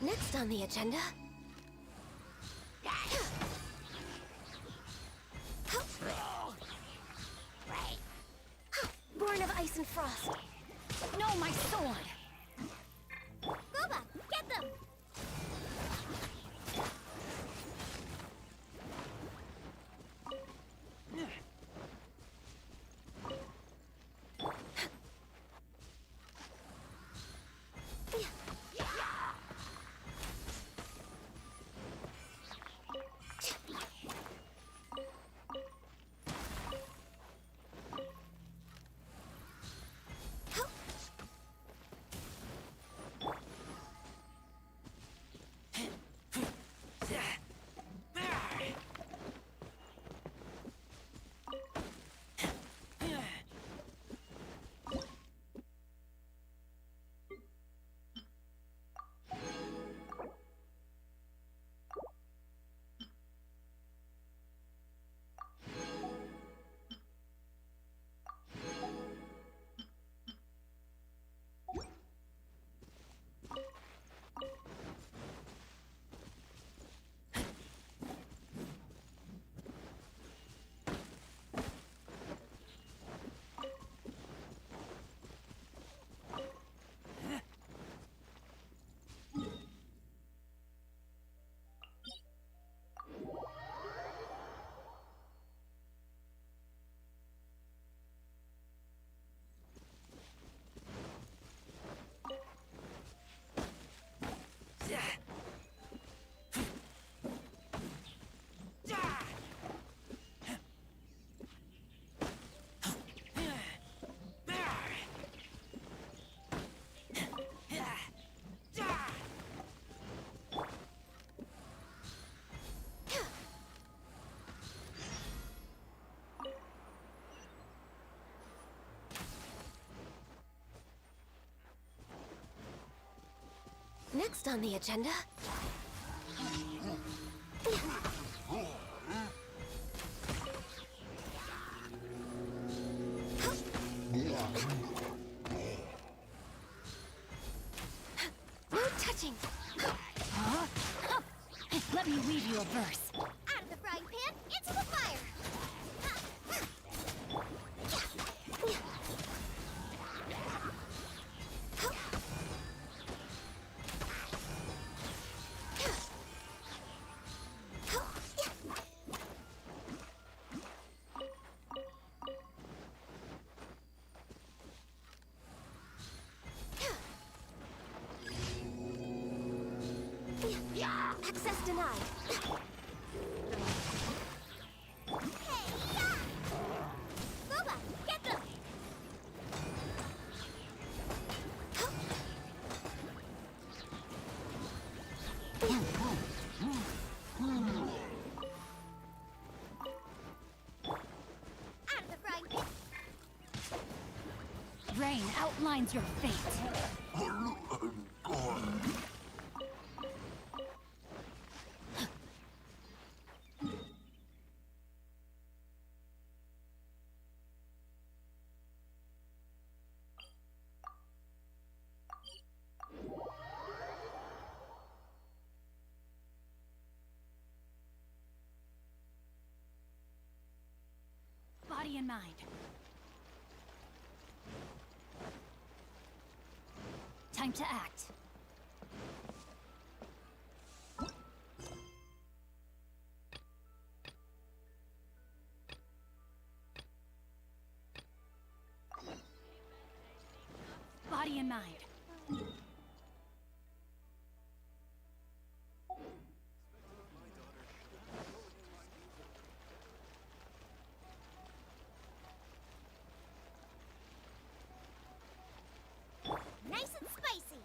Next on the agenda... Born of ice and frost. No, my sword! Boba, get them! Next on the agenda... No touching! Huh? Let me weave you a verse. Out of the frying pan, into the fire! Access denied. Hey, yeah! Boba, get them! Out of the frying pan. Rain outlines your fate. Body and mind. Time to act. Body and mind. Nice and spicy.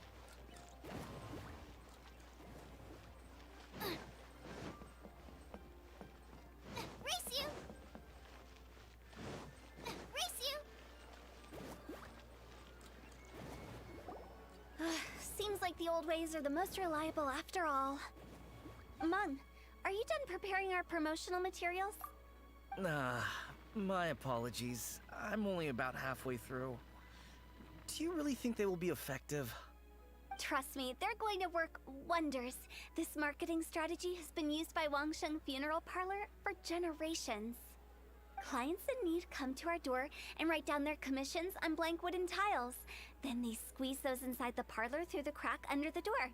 Race you. Race you. Seems like the old ways are the most reliable after all. Mung, are you done preparing our promotional materials? My apologies. I'm only about halfway through. Do you really think they will be effective? Trust me, they're going to work wonders. This marketing strategy has been used by Wangsheng Funeral Parlor for generations. Clients in need come to our door and write down their commissions on blank wooden tiles. Then they squeeze those inside the parlor through the crack under the door.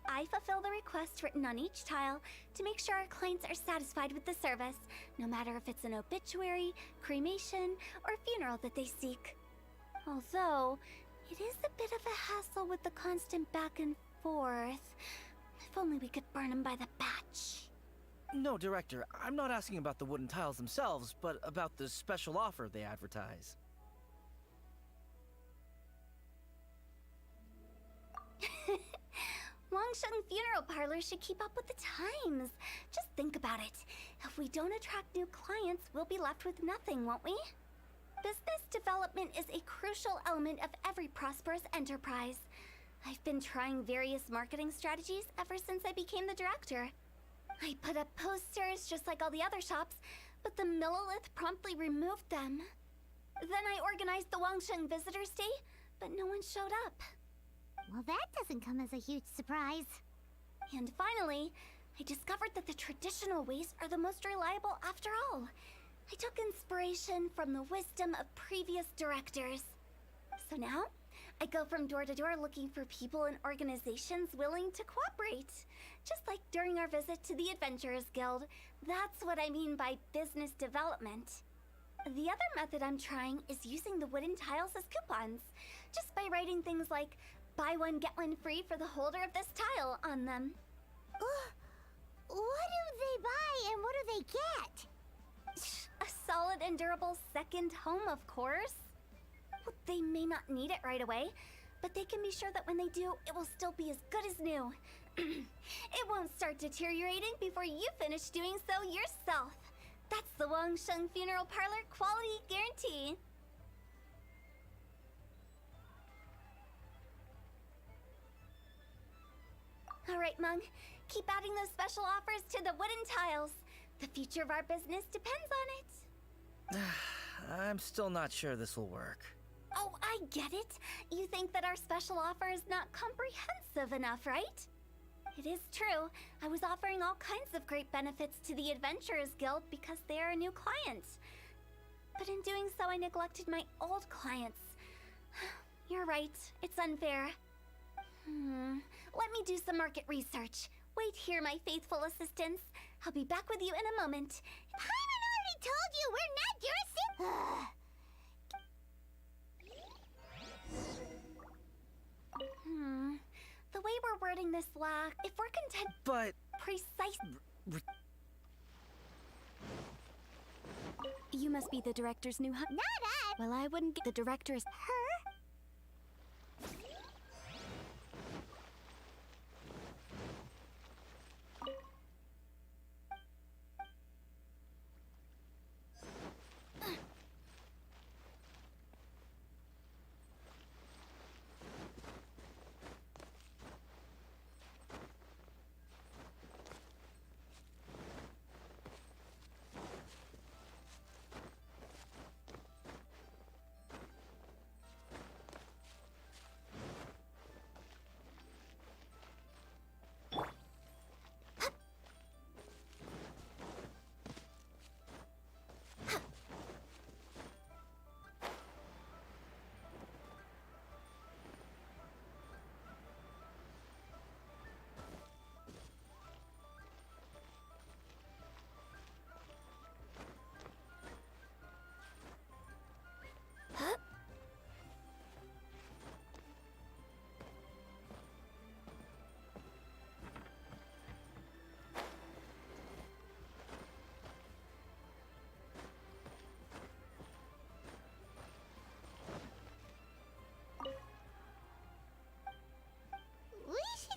I fulfill the request written on each tile to make sure our clients are satisfied with the service, no matter if it's an obituary, cremation, or funeral that they seek. Although, it is a bit of a hassle with the constant back and forth. If only we could burn them by the batch. No, Director, I'm not asking about the wooden tiles themselves, but about the special offer they advertise. Wangsheng Funeral Parlor should keep up with the times. Just think about it. If we don't attract new clients, we'll be left with nothing, won't we? Business development is a crucial element of every prosperous enterprise. I've been trying various marketing strategies ever since I became the director. I put up posters just like all the other shops, but the Millilith promptly removed them. Then I organized the Wangsheng Visitors Day, but no one showed up. Well, that doesn't come as a huge surprise. And finally, I discovered that the traditional ways are the most reliable after all. I took inspiration from the wisdom of previous directors. So now, I go from door to door looking for people and organizations willing to cooperate. Just like during our visit to the Adventurers Guild. That's what I mean by business development. The other method I'm trying is using the wooden tiles as coupons. Just by writing things like, buy one, get one free for the holder of this tile on them. What do they buy and what do they get? A solid and durable second home, of course. Well, they may not need it right away, but they can be sure that when they do, it will still be as good as new. It won't start deteriorating before you finish doing so yourself. That's the Wangsheng Funeral Parlor quality guarantee. Alright, Mung. Keep adding those special offers to the wooden tiles. The future of our business depends on it. I'm still not sure this will work. Oh, I get it. You think that our special offer is not comprehensive enough, right? It is true. I was offering all kinds of great benefits to the Adventurers Guild because they are a new client. But in doing so, I neglected my old clients. You're right. It's unfair. Let me do some market research. Wait here, my faithful assistants. I'll be back with you in a moment. Paimon already told you we're not your The way we're wording this lack, if we're content... But... Precise... You must be the director's new Not us! Well, I wouldn't get the director's... Her?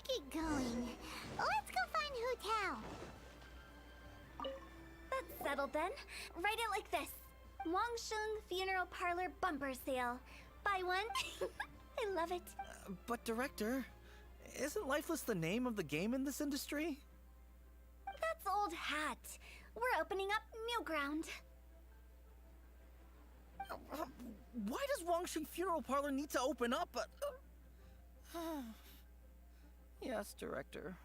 Keep going. Let's go find Hu Tao. That's settled then. Write it like this. Wangsheng Funeral Parlor Bumper Sale. Buy one. I love it. But Director, isn't Lifeless the name of the game in this industry? That's old hat. We're opening up new ground. Why does Wangsheng Funeral Parlor need to open up? Yes, Director.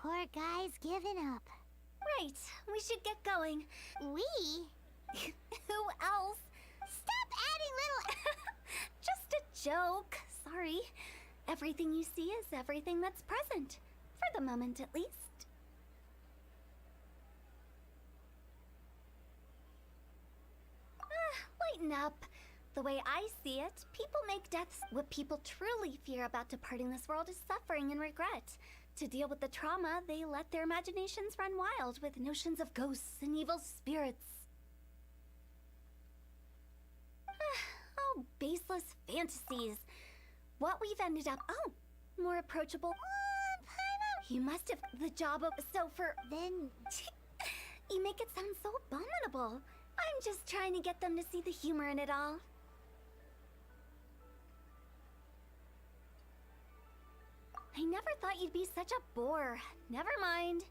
Poor guy's giving up. Right, we should get going. We? Who else? Stop adding little... Just a joke. Sorry. Everything you see is everything that's present. For the moment, at least. Lighten up. The way I see it, people make deaths. What people truly fear about departing this world is suffering and regret. To deal with the trauma, they let their imaginations run wild with notions of ghosts and evil spirits. Oh, baseless fantasies. What we've ended up... Oh, more approachable. You must have the job of... So for... Then... You make it sound so abominable. I'm just trying to get them to see the humor in it all. I never thought you'd be such a bore. Never mind.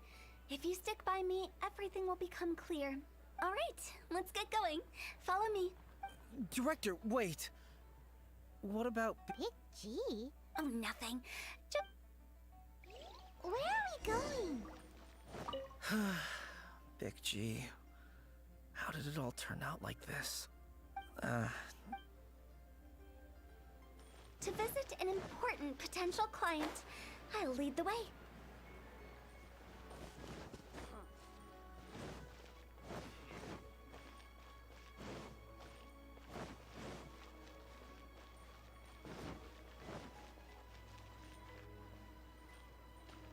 If you stick by me, everything will become clear. All right, let's get going. Follow me. Director, wait. What about... Big G? Oh, nothing. Just... Where are we going? Big G. How did it all turn out like this? To visit an important potential client. I'll lead the way.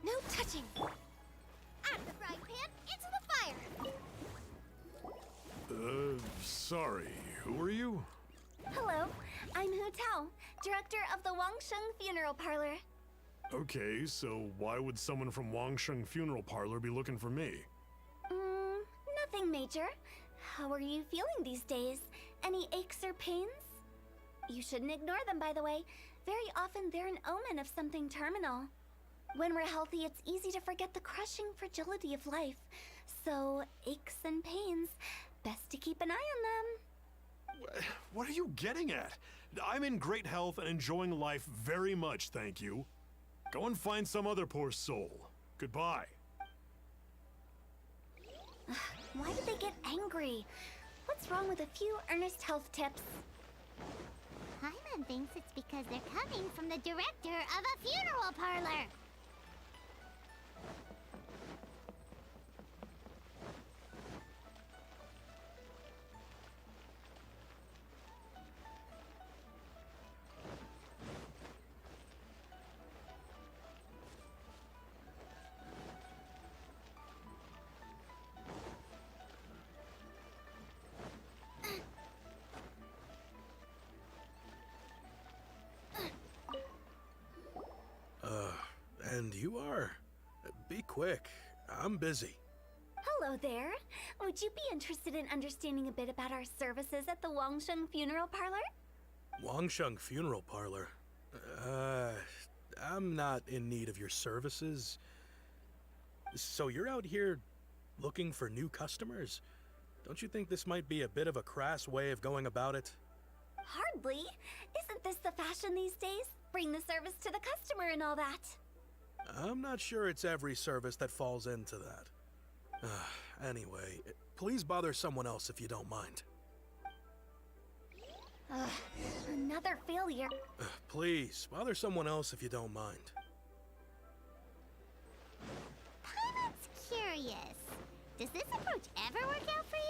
No touching! Out of the frying pan, into the fire! Sorry, who are you? Hello, I'm Hu Tao, director of the Wangsheng Funeral Parlor. Okay, so why would someone from Wangsheng Funeral Parlor be looking for me? Nothing major. How are you feeling these days? Any aches or pains? You shouldn't ignore them, by the way. Very often they're an omen of something terminal. When we're healthy, it's easy to forget the crushing fragility of life. So, aches and pains, best to keep an eye on them. What are you getting at? I'm in great health and enjoying life very much, thank you. Go and find some other poor soul. Goodbye. Why did they get angry? What's wrong with a few earnest health tips? Paimon thinks it's because they're coming from the director of a funeral parlor. And you are? Be quick. I'm busy. Hello there. Would you be interested in understanding a bit about our services at the Wangsheng Funeral Parlor? Wangsheng Funeral Parlor? I'm not in need of your services. So you're out here looking for new customers? Don't you think this might be a bit of a crass way of going about it? Hardly. Isn't this the fashion these days? Bring the service to the customer and all that. I'm not sure it's every service that falls into that. Anyway, please bother someone else if you don't mind. Another failure. Please, bother someone else if you don't mind. Paimon's curious. Does this approach ever work out for you?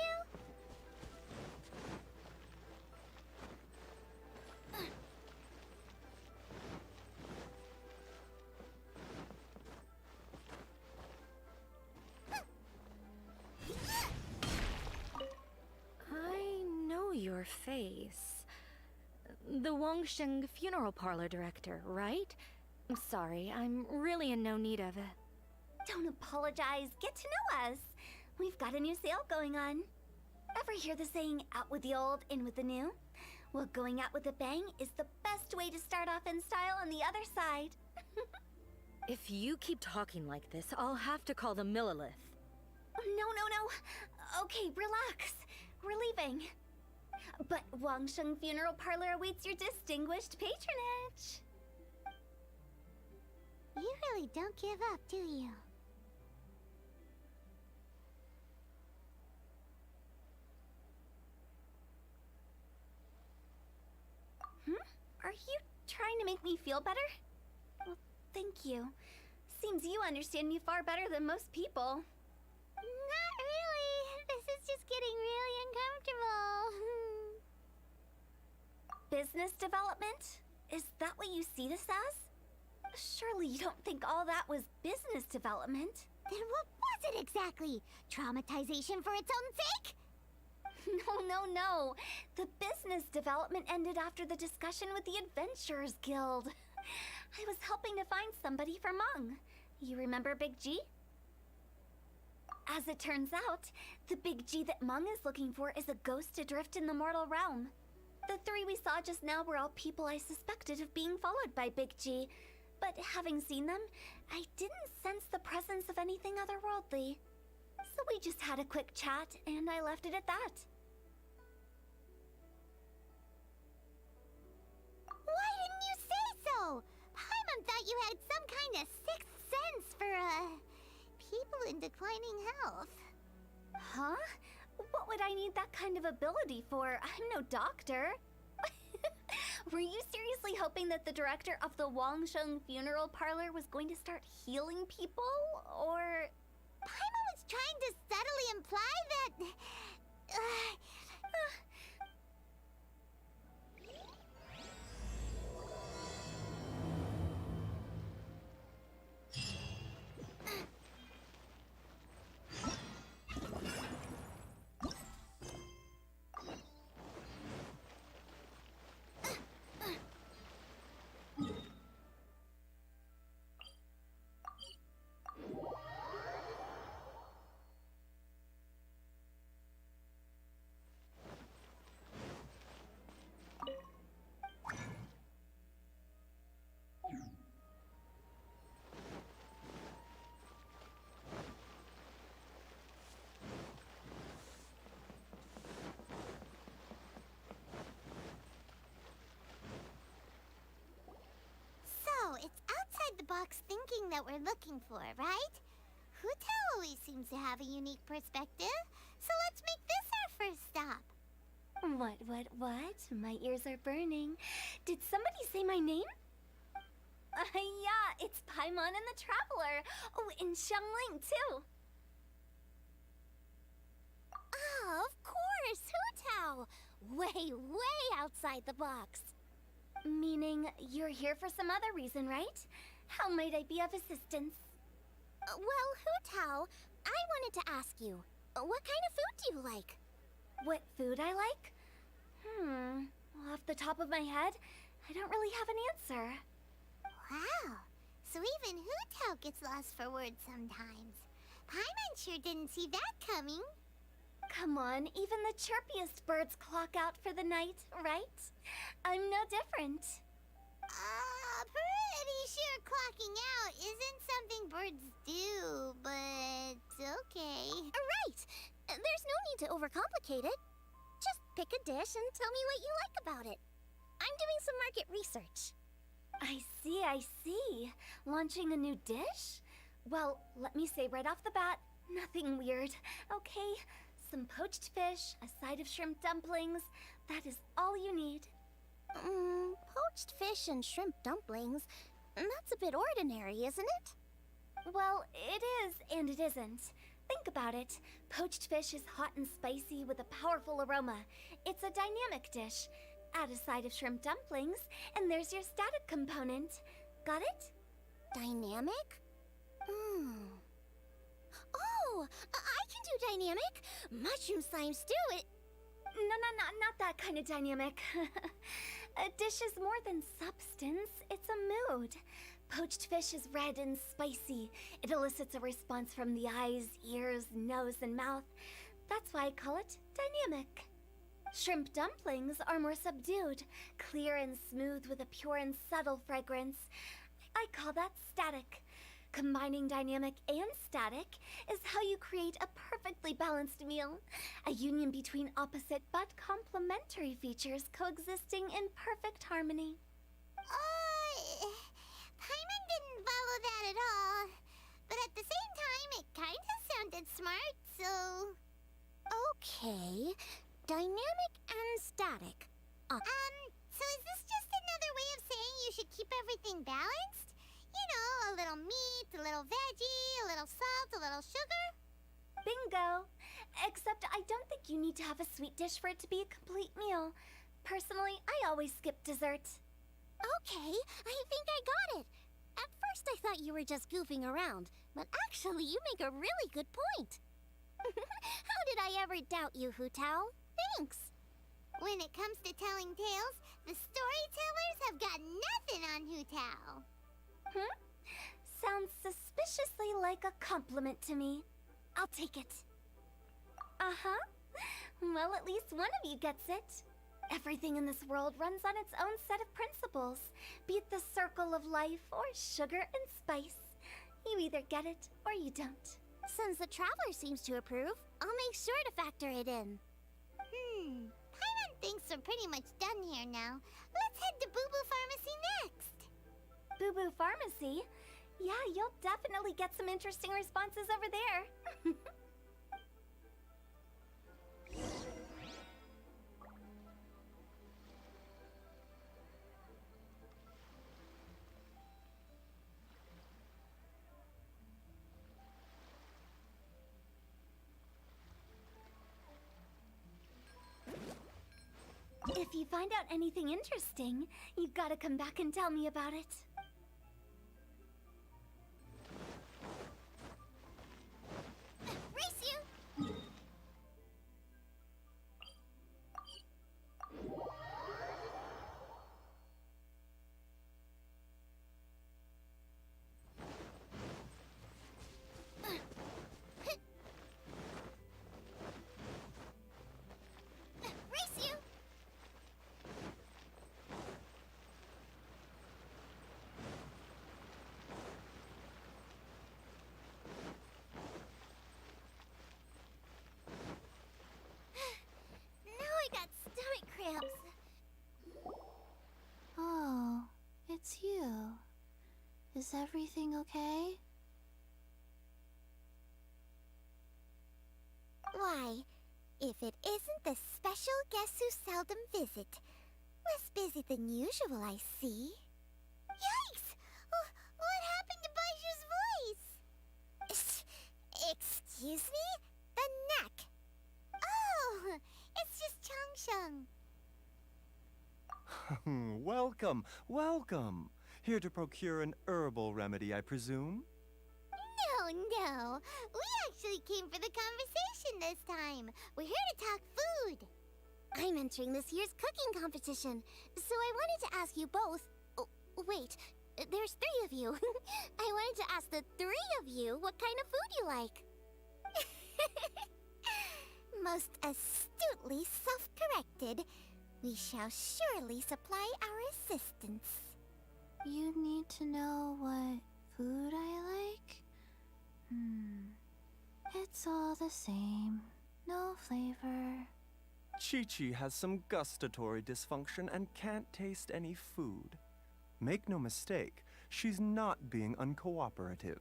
I know your face. The Wangsheng Funeral Parlor director, right? I'm sorry, I'm really in no need of it. Don't apologize. Get to know us. We've got a new sale going on. Ever hear the saying, out with the old, in with the new? Well, going out with a bang is the best way to start off in style on the other side. If you keep talking like this, I'll have to call the Millilith. No. Okay, relax. We're leaving. But Wangsheng Funeral Parlor awaits your distinguished patronage. You really don't give up, do you? Are you trying to make me feel better? Well, thank you. Seems you understand me far better than most people. Not really. This is just getting really uncomfortable. Business development? Is that what you see this as? Surely you don't think all that was business development. Then what was it exactly? Traumatization for its own sake? No. The business development ended after the discussion with the Adventurers Guild. I was helping to find somebody for Mung. You remember Big G? As it turns out, the Big G that Mung is looking for is a ghost adrift in the mortal realm. The three we saw just now were all people I suspected of being followed by Big G, but having seen them, I didn't sense the presence of anything otherworldly. So we just had a quick chat, and I left it at that. Why didn't you say so? Paimon thought you had some kind of sixth sense for, people in declining health. Huh? What would I need that kind of ability for? I'm no doctor. Were you seriously hoping that the director of the Wangsheng Funeral Parlor was going to start healing people, or... Paimon was trying to subtly imply that... It's outside the box thinking that we're looking for, right? Hutao always seems to have a unique perspective, so let's make this our first stop. What? My ears are burning. Did somebody say my name? Yeah, it's Paimon and the Traveler. Oh, and Xiangling, too. Oh, of course, Hutao! Way outside the box. Meaning you're here for some other reason, right? How might I be of assistance? Well, Hutao, I wanted to ask you, what kind of food do you like? What food I like? Off the top of my head, I don't really have an answer. Wow, so even Hutao gets lost for words sometimes. Paimon sure didn't see that coming. Come on, even the chirpiest birds clock out for the night, right? I'm no different. Pretty sure clocking out isn't something birds do, but okay. Right! There's no need to overcomplicate it. Just pick a dish and tell me what you like about it. I'm doing some market research. I see. Launching a new dish? Well, let me say right off the bat, nothing weird, okay? Some poached fish, a side of shrimp dumplings. That is all you need. Poached fish and shrimp dumplings. That's a bit ordinary, isn't it? Well, it is and it isn't. Think about it. Poached fish is hot and spicy with a powerful aroma. It's a dynamic dish. Add a side of shrimp dumplings, and there's your static component. Got it? Dynamic? Oh, I can do dynamic. Mushroom slime stew it. No, not that kind of dynamic. A dish is more than substance, it's a mood. Poached fish is red and spicy. It elicits a response from the eyes, ears, nose, and mouth. That's why I call it dynamic. Shrimp dumplings are more subdued, clear and smooth with a pure and subtle fragrance. I call that static. Combining dynamic and static is how you create a perfectly balanced meal. A union between opposite but complementary features coexisting in perfect harmony. Paimon didn't follow that at all. But at the same time, it kinda sounded smart, so... Okay. Dynamic and static. So is this just another way of saying you should keep everything balanced? You know, a little meat, a little veggie, a little salt, a little sugar? Bingo! Except I don't think you need to have a sweet dish for it to be a complete meal. Personally, I always skip dessert. Okay, I think I got it. At first I thought you were just goofing around, but actually you make a really good point. How did I ever doubt you, Hu Tao? Thanks. When it comes to telling tales, the storytellers have got nothing on Hu Tao. Sounds suspiciously like a compliment to me. I'll take it. Uh-huh. Well, at least one of you gets it. Everything in this world runs on its own set of principles, be it the circle of life or sugar and spice. You either get it or you don't. Since the Traveler seems to approve, I'll make sure to factor it in. Paimon thinks we're pretty much done here now. Let's head to Boo Boo Pharmacy next. Boo Boo Pharmacy? Yeah, you'll definitely get some interesting responses over there. If you find out anything interesting, you've got to come back and tell me about it. Race you! Race you! Now I got stomach cramps. Oh, it's you. Is everything okay? Why, if it isn't the special guest who seldom visit. Less busy than usual, I see. Yikes! What happened to Baiju's voice? Excuse me? The neck. Oh, it's just Changsheng. Welcome, welcome. Here to procure an herbal remedy, I presume? No. We actually came for the conversation this time. We're here to talk food. I'm entering this year's cooking competition, so I wanted to ask you both. Oh, wait, there's 3 of you. I wanted to ask the 3 of you what kind of food you like. Most astutely self-corrected, we shall surely supply our assistance. You need to know what food I like? It's all the same. No flavor. Chi-Chi has some gustatory dysfunction and can't taste any food. Make no mistake, she's not being uncooperative.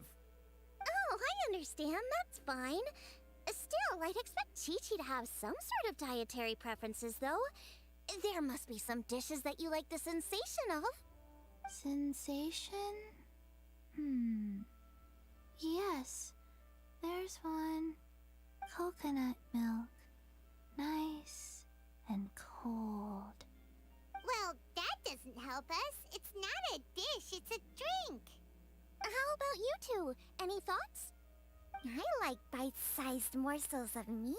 Oh, I understand. That's fine. Still, I'd expect Chi-Chi to have some sort of dietary preferences, though. There must be some dishes that you like the sensation of. Sensation? Yes, there's one. Coconut milk. Nice and cold. Well, that doesn't help us. It's not a dish, it's a drink. How about you two? Any thoughts? I like bite-sized morsels of meat.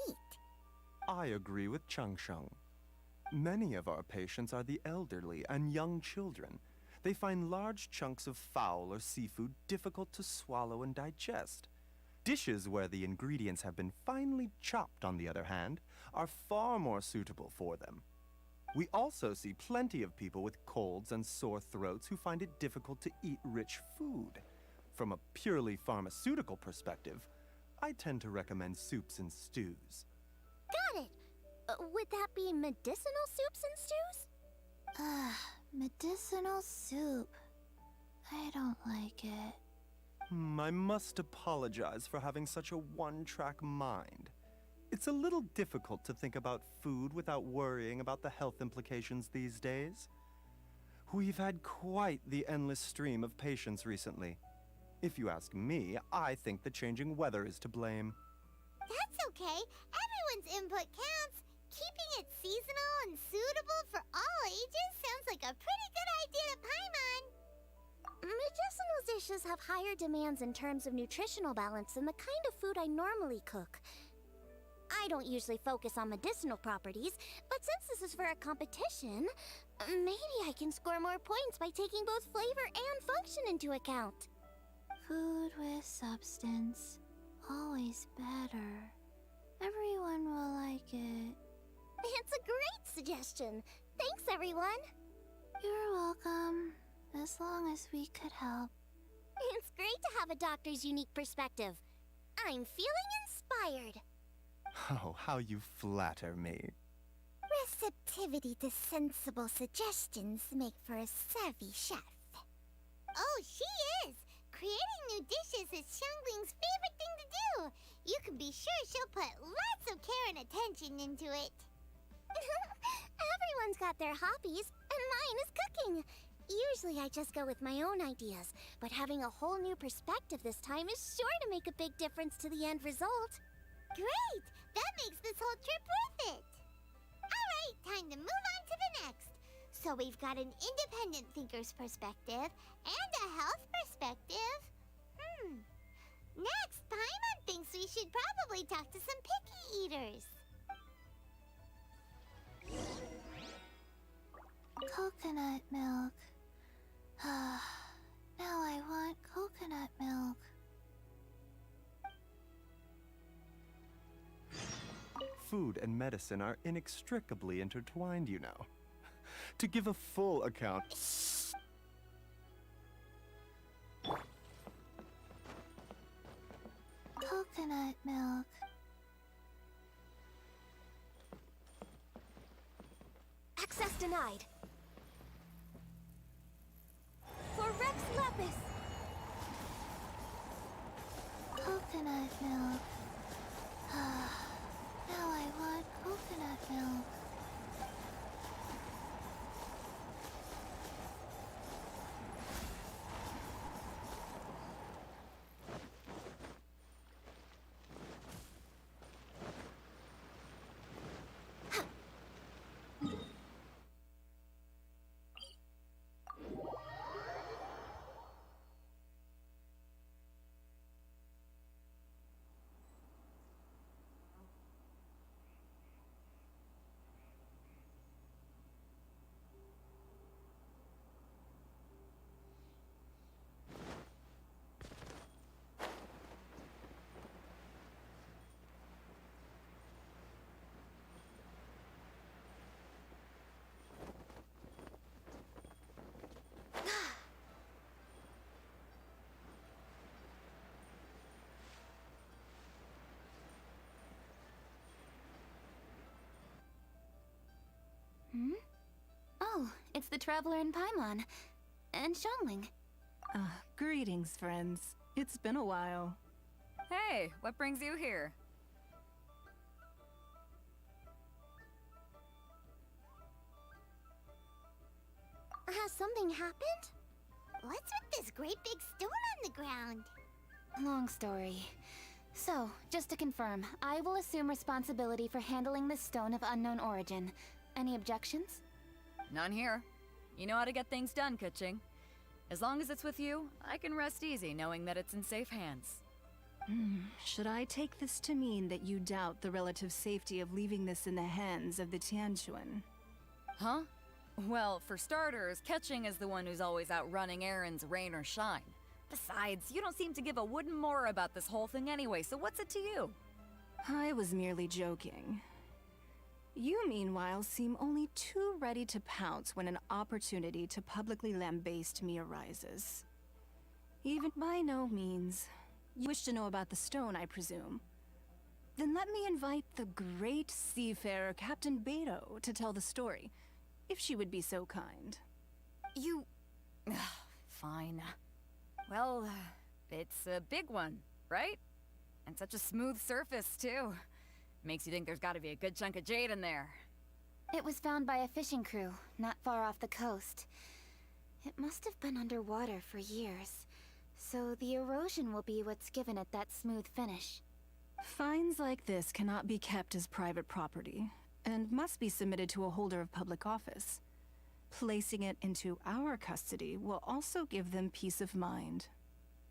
I agree with Changsheng. Many of our patients are the elderly and young children. They find large chunks of fowl or seafood difficult to swallow and digest. Dishes where the ingredients have been finely chopped, on the other hand, are far more suitable for them. We also see plenty of people with colds and sore throats who find it difficult to eat rich food. From a purely pharmaceutical perspective, I tend to recommend soups and stews. Got it! Would that be medicinal soups and stews? Medicinal soup. I don't like it. I must apologize for having such a one-track mind. It's a little difficult to think about food without worrying about the health implications these days. We've had quite the endless stream of patients recently. If you ask me, I think the changing weather is to blame. That's okay. Everyone's input counts. Keeping it seasonal and suitable for all ages sounds like a pretty good idea to Paimon. Medicinal dishes have higher demands in terms of nutritional balance than the kind of food I normally cook. I don't usually focus on medicinal properties, but since this is for a competition, maybe I can score more points by taking both flavor and function into account. Food with substance. Always better. Everyone will like it. It's a great suggestion. Thanks, everyone. You're welcome. As long as we could help. It's great to have a doctor's unique perspective. I'm feeling inspired. Oh, how you flatter me. Receptivity to sensible suggestions make for a savvy chef. Oh, she is! Creating new dishes is Xiangling's favorite thing to do. You can be sure she'll put lots of care and attention into it. Everyone's got their hobbies, and mine is cooking. Usually I just go with my own ideas, but having a whole new perspective this time is sure to make a big difference to the end result. Great! That makes this whole trip worth it! Alright, time to move on to the next. So we've got an independent thinker's perspective and a health perspective. Next, Paimon thinks we should probably talk to some picky eaters. Coconut milk. Now I want coconut milk. Food and medicine are inextricably intertwined, you know. To give a full account... Coconut milk. Access denied. For Rex Lapis! Coconut milk. Now I want coconut milk. Oh, it's the Traveler in Paimon. And Xiangling. Greetings, friends. It's been a while. Hey, what brings you here? Has something happened? What's with this great big stone on the ground? Long story. So, just to confirm, I will assume responsibility for handling this stone of unknown origin. Any objections? None here. You know how to get things done, Kujou. As long as it's with you, I can rest easy knowing that it's in safe hands. Should I take this to mean that you doubt the relative safety of leaving this in the hands of the Tianquan? Huh? Well, for starters, Kujou is the one who's always out running errands, rain or shine. Besides, you don't seem to give a wooden more about this whole thing anyway, so what's it to you? I was merely joking. You, meanwhile, seem only too ready to pounce when an opportunity to publicly lambaste me arises. Even by no means. You wish to know about the stone, I presume. Then let me invite the great seafarer Captain Beto to tell the story, if she would be so kind. You... Fine. Well, it's a big one, right? And such a smooth surface, too. Makes you think there's gotta be a good chunk of jade in there. It was found by a fishing crew, not far off the coast. It must have been underwater for years, so the erosion will be what's given it that smooth finish. Finds like this cannot be kept as private property, and must be submitted to a holder of public office. Placing it into our custody will also give them peace of mind.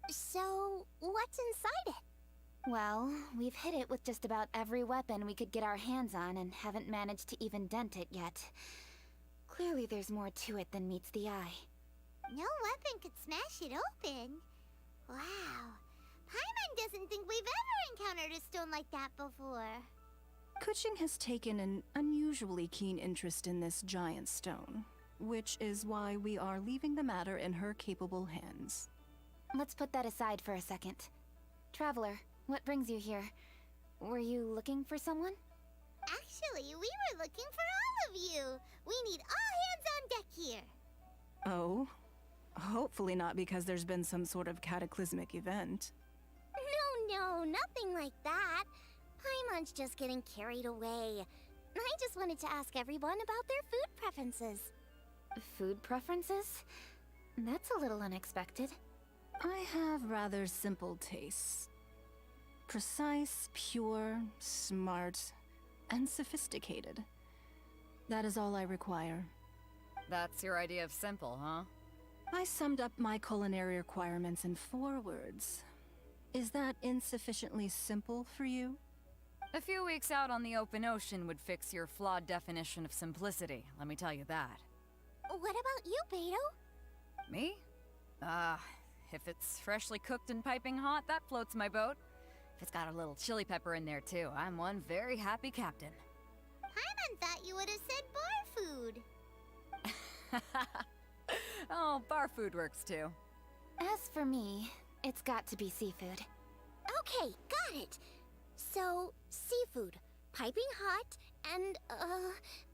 So, what's inside it? Well, we've hit it with just about every weapon we could get our hands on and haven't managed to even dent it yet. Clearly there's more to it than meets the eye. No weapon could smash it open. Wow. Paimon doesn't think we've ever encountered a stone like that before. Kujou has taken an unusually keen interest in this giant stone, which is why we are leaving the matter in her capable hands. Let's put that aside for a second. Traveler, what brings you here? Were you looking for someone? Actually, we were looking for all of you. We need all hands on deck here. Oh? Hopefully not because there's been some sort of cataclysmic event. No, nothing like that. Paimon's just getting carried away. I just wanted to ask everyone about their food preferences. Food preferences? That's a little unexpected. I have rather simple tastes. Precise, pure, smart, and sophisticated. That is all I require. That's your idea of simple, huh? I summed up my culinary requirements in 4 words. Is that insufficiently simple for you? A few weeks out on the open ocean would fix your flawed definition of simplicity, let me tell you that. What about you, Beto? Me? If it's freshly cooked and piping hot, that floats my boat. If it's got a little chili pepper in there too, I'm one very happy captain. Paimon thought you would have said bar food. Oh, bar food works too. As for me, it's got to be seafood. Okay, got it. So, seafood, piping hot, and,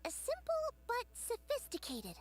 simple but sophisticated.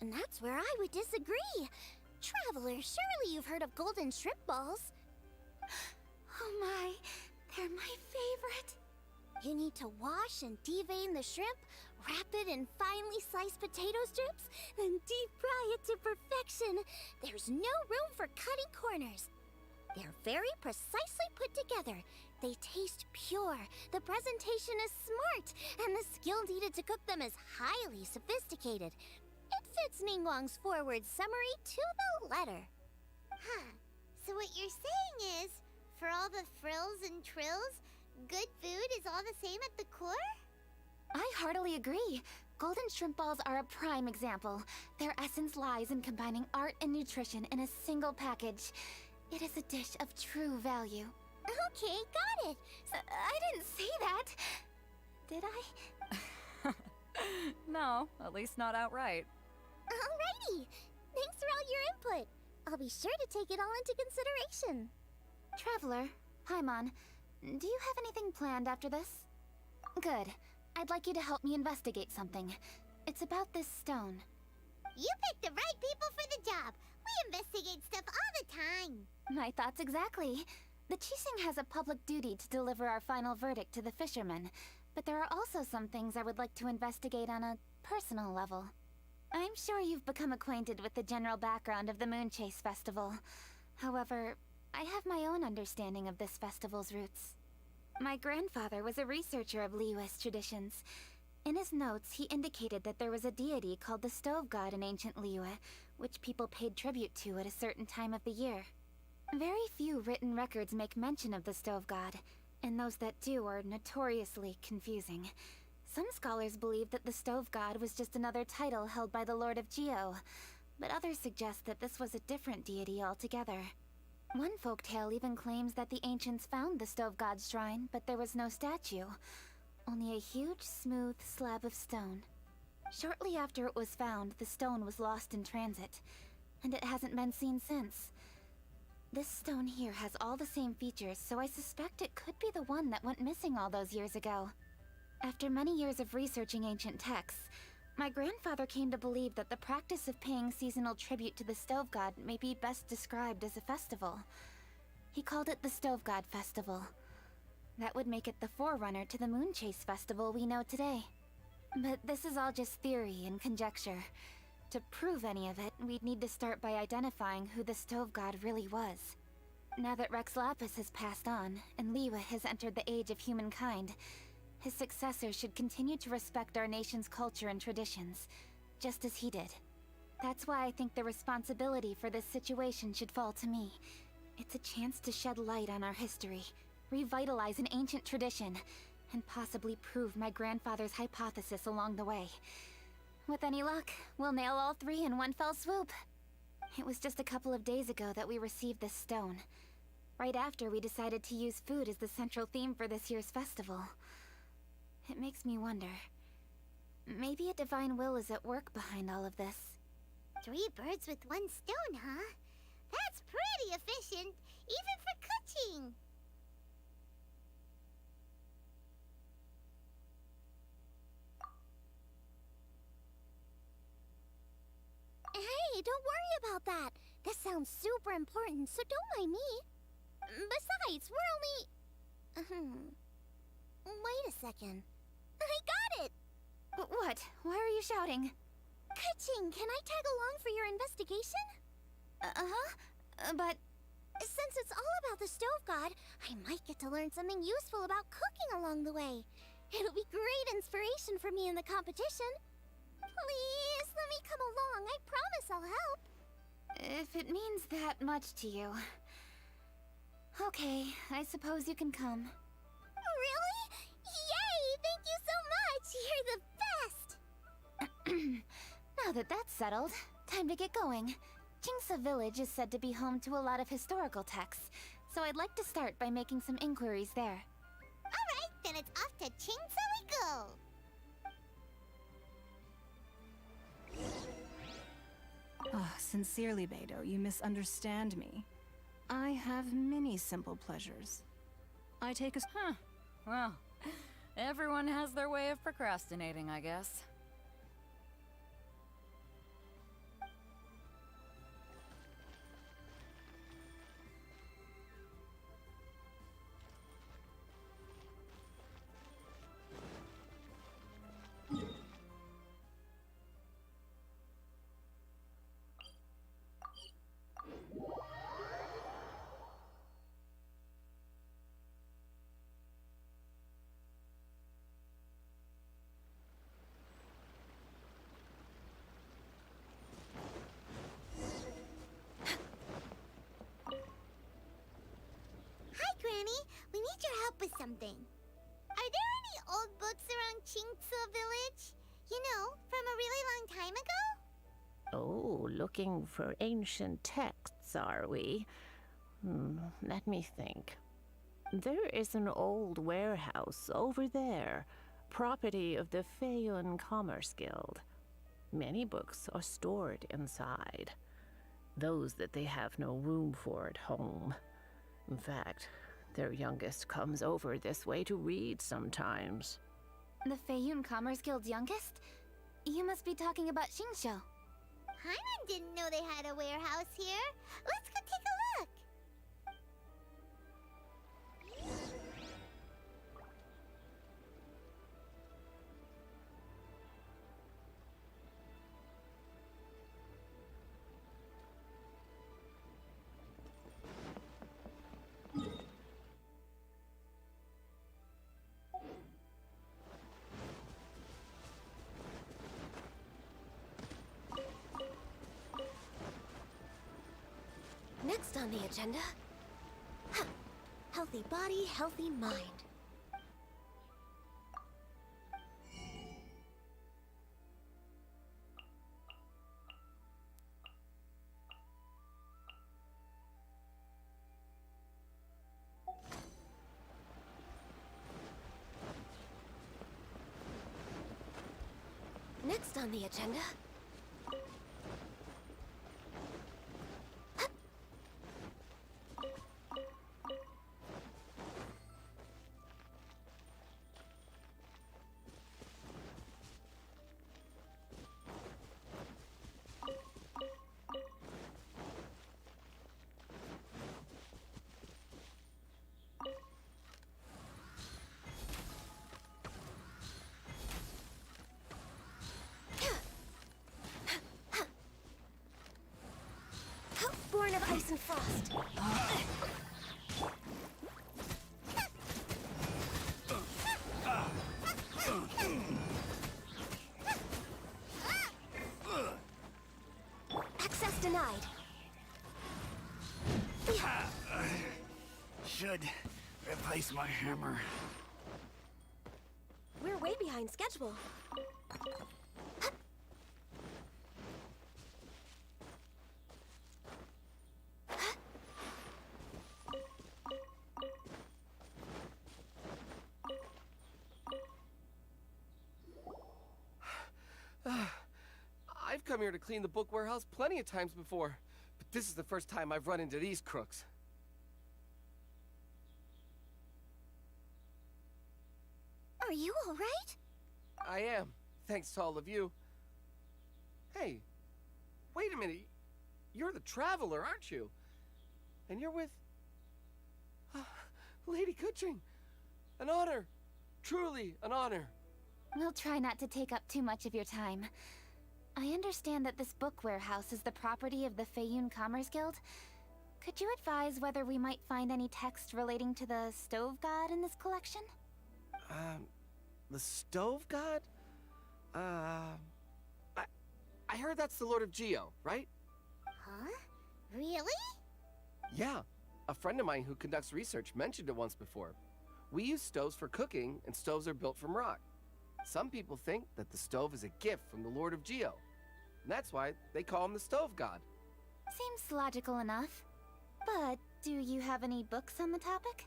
And that's where I would disagree. Traveler, surely you've heard of golden shrimp balls. Oh my, they're my favorite. You need to wash and devein the shrimp, wrap it in finely sliced potato strips, then deep fry it to perfection. There's no room for cutting corners. They're very precisely put together. They taste pure, the presentation is smart, and the skill needed to cook them is highly sophisticated. It fits Ningguang's forward summary to the letter. Huh. So what you're saying is, for all the frills and trills, good food is all the same at the core? I heartily agree. Golden shrimp balls are a prime example. Their essence lies in combining art and nutrition in a single package. It is a dish of true value. Okay, got it. I didn't say that. Did I? No, at least not outright. Alrighty! Thanks for all your input. I'll be sure to take it all into consideration. Traveler, Paimon, do you have anything planned after this? Good. I'd like you to help me investigate something. It's about this stone. You picked the right people for the job. We investigate stuff all the time. My thoughts exactly. The Qixing has a public duty to deliver our final verdict to the fishermen, but there are also some things I would like to investigate on a personal level. I'm sure you've become acquainted with the general background of the Moonchase Festival. However, I have my own understanding of this festival's roots. My grandfather was a researcher of Liyue's traditions. In his notes, he indicated that there was a deity called the Stove God in ancient Liyue, which people paid tribute to at a certain time of the year. Very few written records make mention of the Stove God, and those that do are notoriously confusing. Some scholars believe that the Stove God was just another title held by the Lord of Geo, but others suggest that this was a different deity altogether. One folktale even claims that the ancients found the Stove God's shrine, but there was no statue, only a huge, smooth slab of stone. Shortly after it was found, the stone was lost in transit, and it hasn't been seen since. This stone here has all the same features, so I suspect it could be the one that went missing all those years ago. After many years of researching ancient texts, my grandfather came to believe that the practice of paying seasonal tribute to the Stove God may be best described as a festival. He called it the Stove God Festival. That would make it the forerunner to the Moonchase Festival we know today. But this is all just theory and conjecture. To prove any of it, we'd need to start by identifying who the Stove God really was. Now that Rex Lapis has passed on, and Liyue has entered the age of humankind, his successor should continue to respect our nation's culture and traditions, just as he did. That's why I think the responsibility for this situation should fall to me. It's a chance to shed light on our history, revitalize an ancient tradition, and possibly prove my grandfather's hypothesis along the way. With any luck, we'll nail all three in one fell swoop. It was just a couple of days ago that we received this stone. Right after we decided to use food as the central theme for this year's festival. It makes me wonder. Maybe a divine will is at work behind all of this. 3 birds with 1 stone, huh? That's pretty efficient, even for cooking. Hey, don't worry about that. This sounds super important, so don't mind me. Besides, we're only... Wait a second. I got it! What? Why are you shouting? Kaching, can I tag along for your investigation? But... Since it's all about the Stove God, I might get to learn something useful about cooking along the way. It'll be great inspiration for me in the competition. Please, let me come along. I promise I'll help. If it means that much to you... Okay, I suppose you can come. Really? Yay! Thank you so much! You're the best! Now that that's settled, time to get going. Jingsa Village is said to be home to a lot of historical texts, so I'd like to start by making some inquiries there. Alright, then it's off to Chingsa we go! Oh, sincerely, Beidou, you misunderstand me. I have many simple pleasures. I take a... Huh. Well, everyone has their way of procrastinating, I guess. up with something. Are there any old books around Qingce Village? You know, from a really long time ago? Oh, looking for ancient texts, are we? Let me think. There is an old warehouse over there, property of the Feiyun Commerce Guild. Many books are stored inside, those that they have no room for at home. In fact, their youngest comes over this way to read sometimes. The Feiyun Commerce Guild's youngest? You must be talking about Xingqiu. Paimon didn't know they had a warehouse here. Let's go take a look. Next on the agenda, healthy body, healthy mind. Next on the agenda, born of ice and frost. Access denied. Should replace my hammer. We're way behind schedule. I've come here to clean the book warehouse plenty of times before, but this is the first time I've run into these crooks. Are you all right? I am, thanks to all of you. Hey, wait a minute. You're the Traveler, aren't you? And you're with... Lady Kujou. An honor. Truly an honor. We'll try not to take up too much of your time. I understand that this book warehouse is the property of the Feiyun Commerce Guild. Could you advise whether we might find any text relating to the Stove God in this collection? The Stove God? I heard that's the Lord of Geo, right? Huh? Really? Yeah. A friend of mine who conducts research mentioned it once before. We use stoves for cooking, and stoves are built from rock. Some people think that the stove is a gift from the Lord of Geo. And that's why they call him the Stove God. Seems logical enough. But do you have any books on the topic?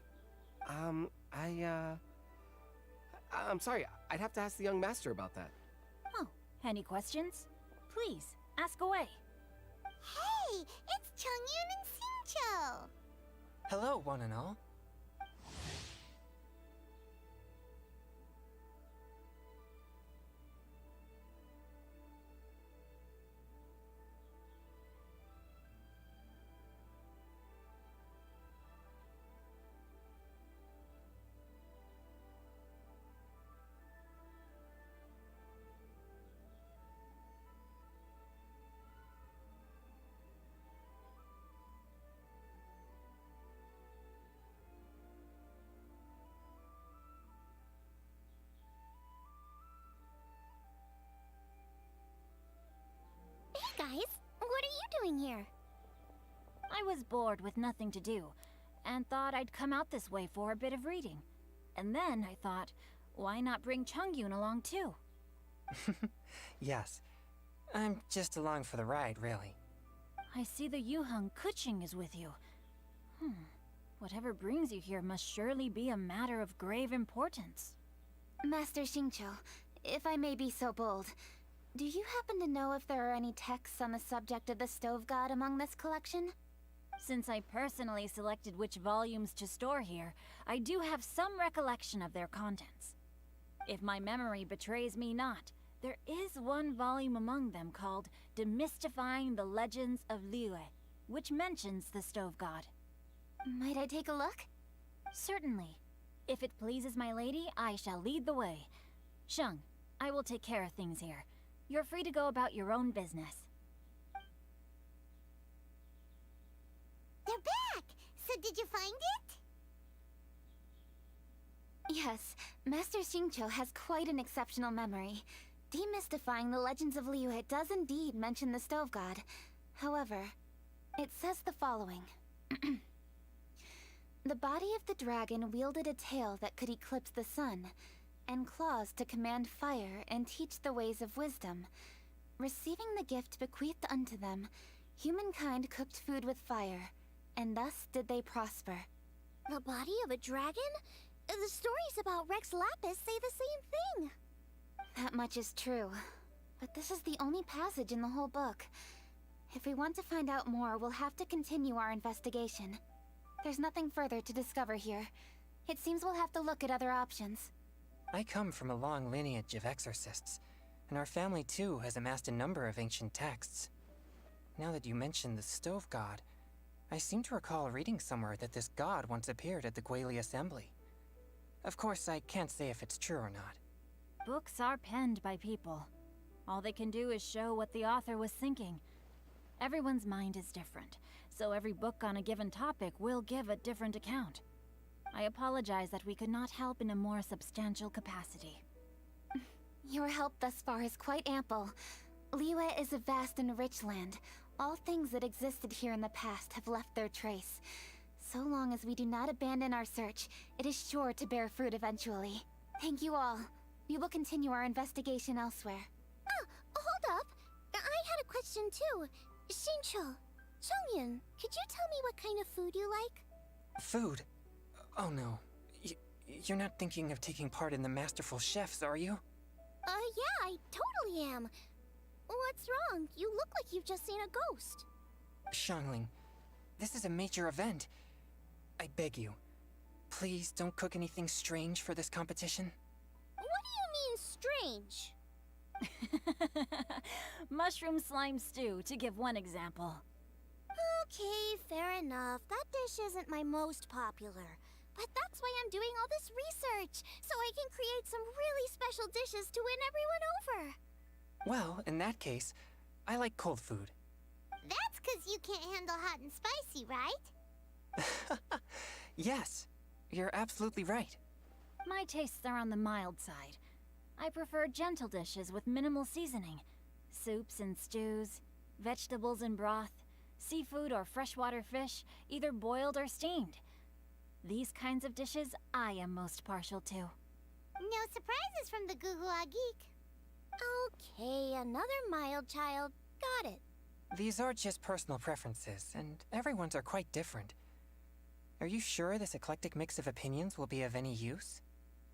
I'm sorry, I'd have to ask the young master about that. Oh, any questions? Please, ask away. Hey, it's Chongyun and Xingqiu. Hello, one and all. Hey guys, what are you doing here? I was bored with nothing to do, and thought I'd come out this way for a bit of reading. And then I thought, why not bring Chungyun along too? Yes. I'm just along for the ride, really. I see the Yuheng Kuching is with you. Whatever brings you here must surely be a matter of grave importance. Master Xingqiu, if I may be so bold, do you happen to know if there are any texts on the subject of the Stove God among this collection? Since I personally selected which volumes to store here, I do have some recollection of their contents. If my memory betrays me not, there is one volume among them called Demystifying the Legends of Liyue, which mentions the Stove God. Might I take a look? Certainly. If it pleases my lady, I shall lead the way. Sheng, I will take care of things here. You're free to go about your own business. They're back! So did you find it? Yes, Master Xingqiu has quite an exceptional memory. Demystifying the Legends of Liyue does indeed mention the Stove God. However, it says the following. The body of the dragon wielded a tail that could eclipse the sun, and claws to command fire and teach the ways of wisdom. Receiving the gift bequeathed unto them, humankind cooked food with fire, and thus did they prosper. The body of a dragon? The stories about Rex Lapis say the same thing. That much is true, but this is the only passage in the whole book. If we want to find out more, we'll have to continue our investigation. There's nothing further to discover here. It seems we'll have to look at other options. I come from a long lineage of exorcists, and our family too has amassed a number of ancient texts. Now that you mention the Stove God, I seem to recall reading somewhere that this god once appeared at the Guili Assembly. Of course, I can't say if it's true or not. Books are penned by people. All they can do is show what the author was thinking. Everyone's mind is different, so every book on a given topic will give a different account. I apologize that we could not help in a more substantial capacity. Your help thus far is quite ample. Liyue is a vast and rich land. All things that existed here in the past have left their trace. So long as we do not abandon our search, it is sure to bear fruit eventually. Thank you all. We will continue our investigation elsewhere. Oh, hold up. I had a question too. Xingqiu, Chongyun, could you tell me what kind of food you like? Food? Oh no. You're not thinking of taking part in the Masterful Chefs, are you? Yeah, I totally am. What's wrong? You look like you've just seen a ghost. Xiangling, this is a major event. I beg you, please don't cook anything strange for this competition. What do you mean, strange? Mushroom slime stew, to give one example. Okay, fair enough. That dish isn't my most popular. But that's why I'm doing all this research, so I can create some really special dishes to win everyone over. Well, in that case, I like cold food. That's 'cause you can't handle hot and spicy, right? Yes, you're absolutely right. My tastes are on the mild side. I prefer gentle dishes with minimal seasoning. Soups and stews, vegetables and broth, seafood or freshwater fish, either boiled or steamed. These kinds of dishes I am most partial to. No surprises from the Guhua Geek. Okay, another mild child. Got it. These are just personal preferences, and everyone's are quite different. Are you sure this eclectic mix of opinions will be of any use?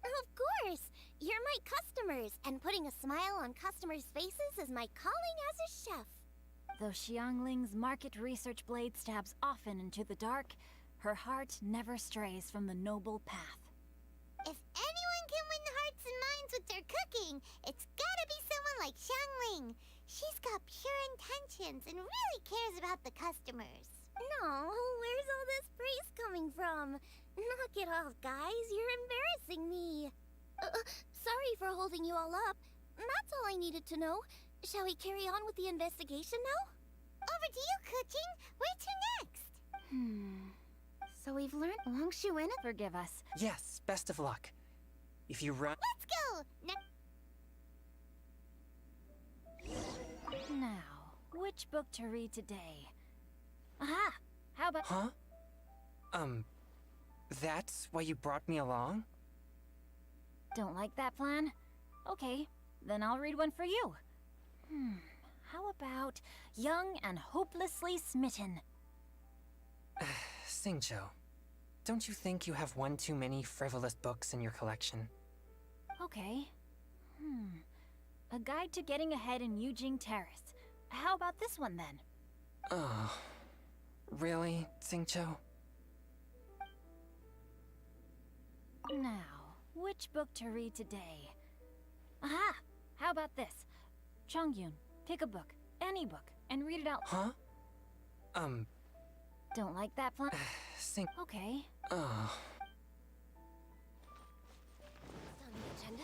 Of course! You're my customers, and putting a smile on customers' faces is my calling as a chef. Though Xiangling's market research blade stabs often into the dark, her heart never strays from the noble path. If anyone can win the hearts and minds with their cooking, it's gotta be someone like Xiangling. She's got pure intentions and really cares about the customers. No, where's all this praise coming from? Knock it off, guys. You're embarrassing me. Sorry for holding you all up. That's all I needed to know. Shall we carry on with the investigation now? Over to you, Kuching. Where to next? So we've learned Longshu in. Forgive us. Yes, best of luck. If you run... Let's go! Now, which book to read today? Aha! How about... Huh? That's why you brought me along? Don't like that plan? Okay, then I'll read one for you. How about Young and Hopelessly Smitten? Xingqiu, don't you think you have one too many frivolous books in your collection? Okay. A Guide to Getting Ahead in Yujing Terrace. How about this one then? Oh, really, Xingqiu? Now, which book to read today? Aha! How about this? Chongyun, pick a book, any book, and read it out. Huh? Don't like that plan? Okay. Oh. On the agenda?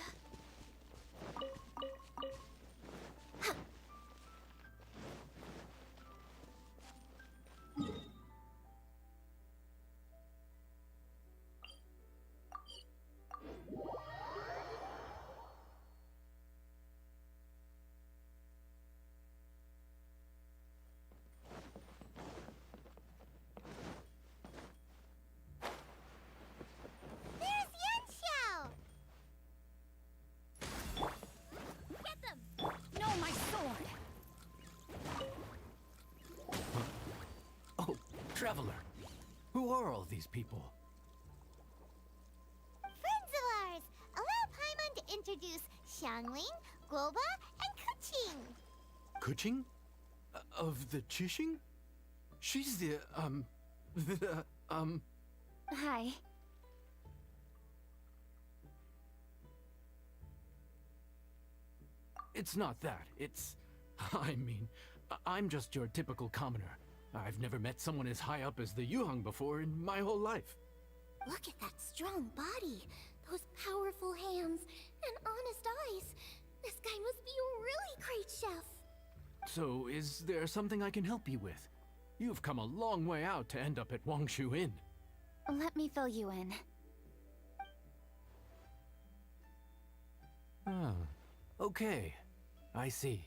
Traveler, who are all these people? Friends of ours! Allow Paimon to introduce Xiangling, Guoba, and Kuqing. Kuqing? Of the Chishing? She's the, Hi. It's not that. It's... I mean, I'm just your typical commoner. I've never met someone as high up as the Yuheng before in my whole life. Look at that strong body, those powerful hands, and honest eyes. This guy must be a really great chef. So, is there something I can help you with? You've come a long way out to end up at Wangshu Inn. Let me fill you in. Ah, okay. I see.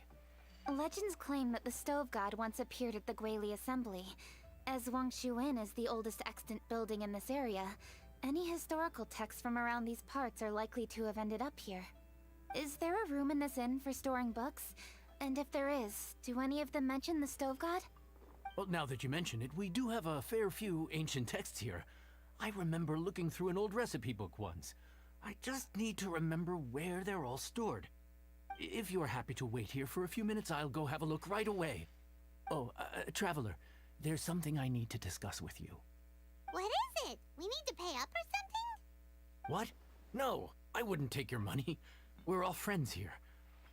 Legends claim that the Stove God once appeared at the Guili Assembly. As Wangshu Inn is the oldest extant building in this area, any historical texts from around these parts are likely to have ended up here. Is there a room in this inn for storing books? And if there is, do any of them mention the Stove God? Well, now that you mention it, we do have a fair few ancient texts here. I remember looking through an old recipe book once. I just need to remember where they're all stored. If you're happy to wait here for a few minutes, I'll go have a look right away. Oh, Traveler, there's something I need to discuss with you. What is it? We need to pay up or something? What? No, I wouldn't take your money. We're all friends here.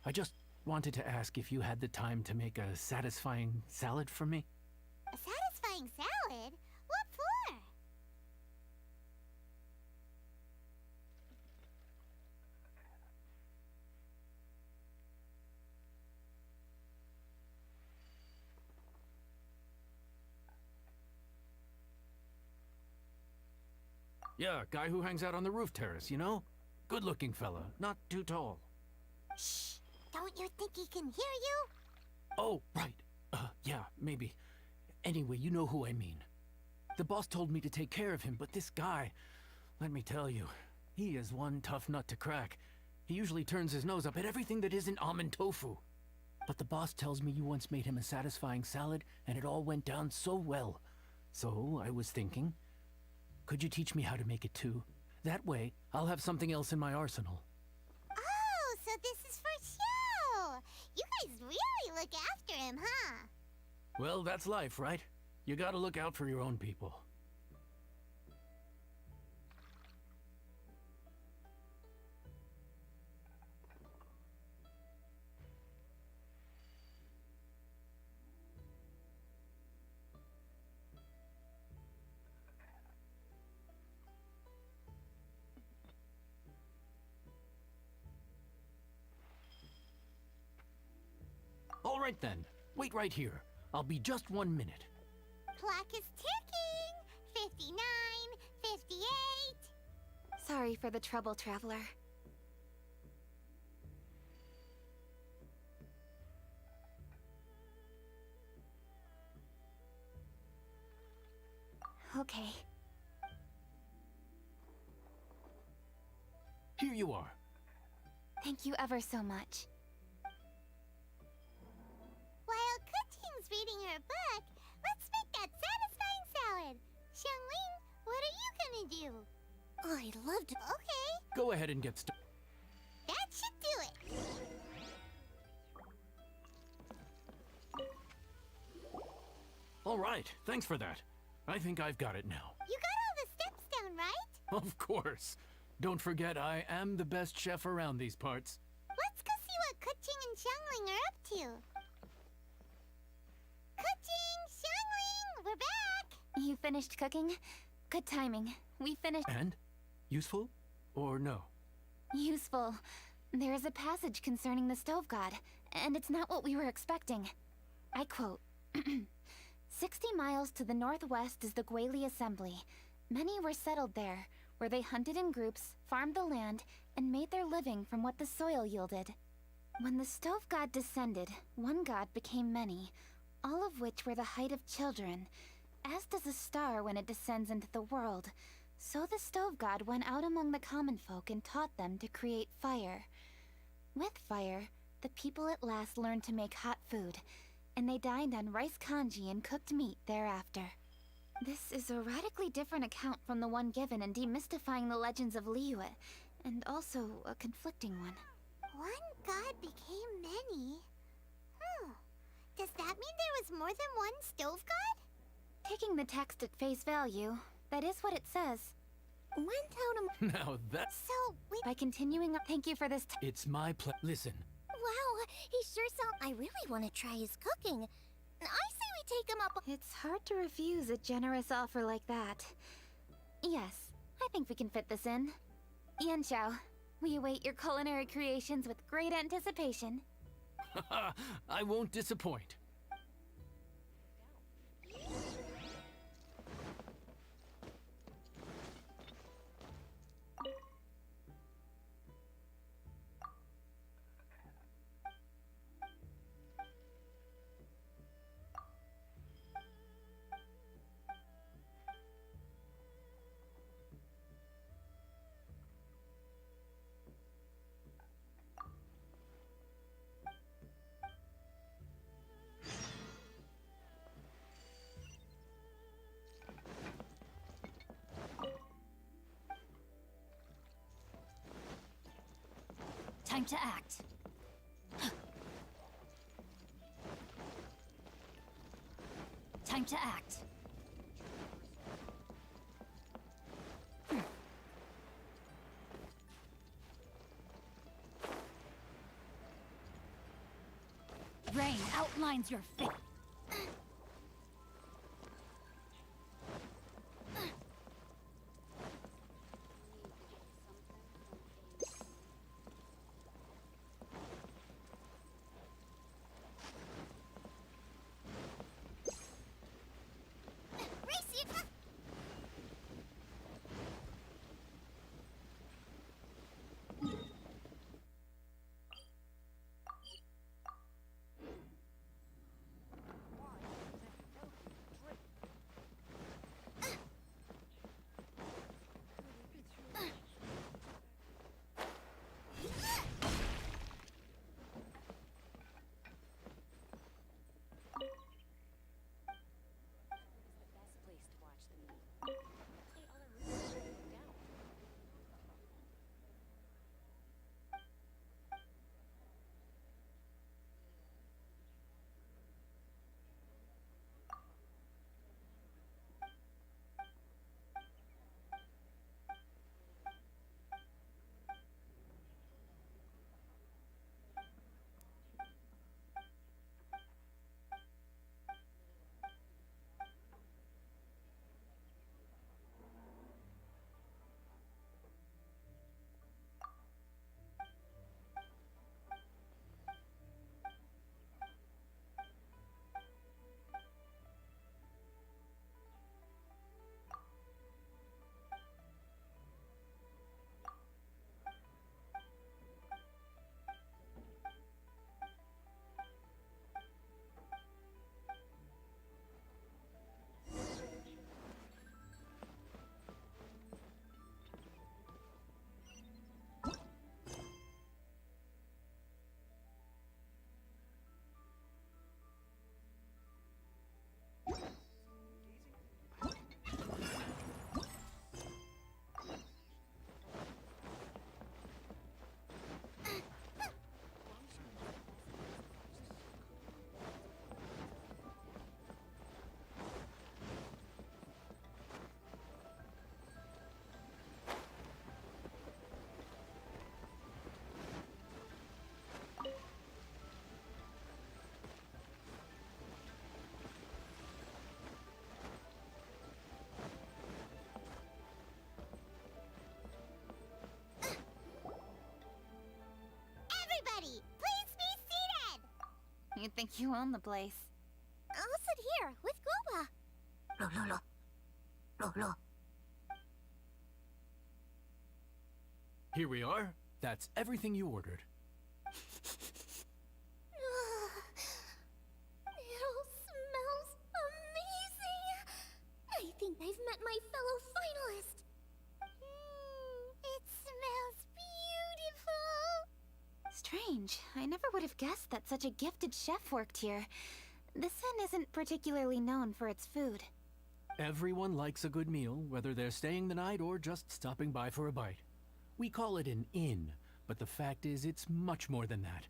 I just wanted to ask if you had the time to make a satisfying salad for me. A satisfying salad? What for? Yeah, guy who hangs out on the roof terrace, you know? Good-looking fella, not too tall. Shh! Don't you think he can hear you? Oh, right. Yeah, maybe. Anyway, you know who I mean. The boss told me to take care of him, but this guy, let me tell you, he is one tough nut to crack. He usually turns his nose up at everything that isn't almond tofu. But the boss tells me you once made him a satisfying salad, and it all went down so well. So, I was thinking, could you teach me how to make it too? That way, I'll have something else in my arsenal. Oh, so this is for show! You guys really look after him, huh? Well, that's life, right? You gotta look out for your own people. All right then. Wait right here. I'll be just 1 minute. Clock is ticking! 59, 58... Sorry for the trouble, Traveler. Okay. Here you are. Thank you ever so much. While Kujou's reading her book, let's make that satisfying salad. Xiangling, what are you gonna do? I'd love to. Okay, Go ahead and get started. that should do it. All right, thanks for that. I think I've got it now. You got all the steps down, right? Of course. Don't forget, I am the best chef around these parts. Let's go see what Kujou and Xiangling are up to. Kujou, Xiangling, we're back! You finished cooking? Good timing. We finished. And? Useful? Or no? Useful. There is a passage concerning the stove god, and it's not what we were expecting. I quote 60 miles to the northwest is the Guili Assembly. Many were settled there, where they hunted in groups, farmed the land, and made their living from what the soil yielded. When the stove god descended, one god became many, all of which were the height of children. As does a star when it descends into the world, so the stove god went out among the common folk and taught them to create fire. With fire, the people at last learned to make hot food, and they dined on rice congee and cooked meat thereafter. This is a radically different account from the one given in Demystifying the Legends of Liyue, and also a conflicting one. One god became many. Does that mean there was more than one stove god? Taking the text at face value, that is what it says. Went out Now that... So, we... By continuing up, thank you for this. It's my Listen, Wow, he sure sounds. I really want to try his cooking. I say we take him up. It's hard to refuse a generous offer like that. Yes, I think we can fit this in. Yanxiao, we await your culinary creations with great anticipation. I won't disappoint. Time to act. Time to act. Rain outlines your fate. You'd think you own the place. I'll sit here with Guoba. Here we are. That's everything you ordered. It all smells amazing. I think I've met my fellow finalist. It smells beautiful. Strange. I never would have guessed that such a gifted chef worked here. This inn isn't particularly known for its food. Everyone likes a good meal, whether they're staying the night or just stopping by for a bite. We call it an inn, but the fact is it's much more than that.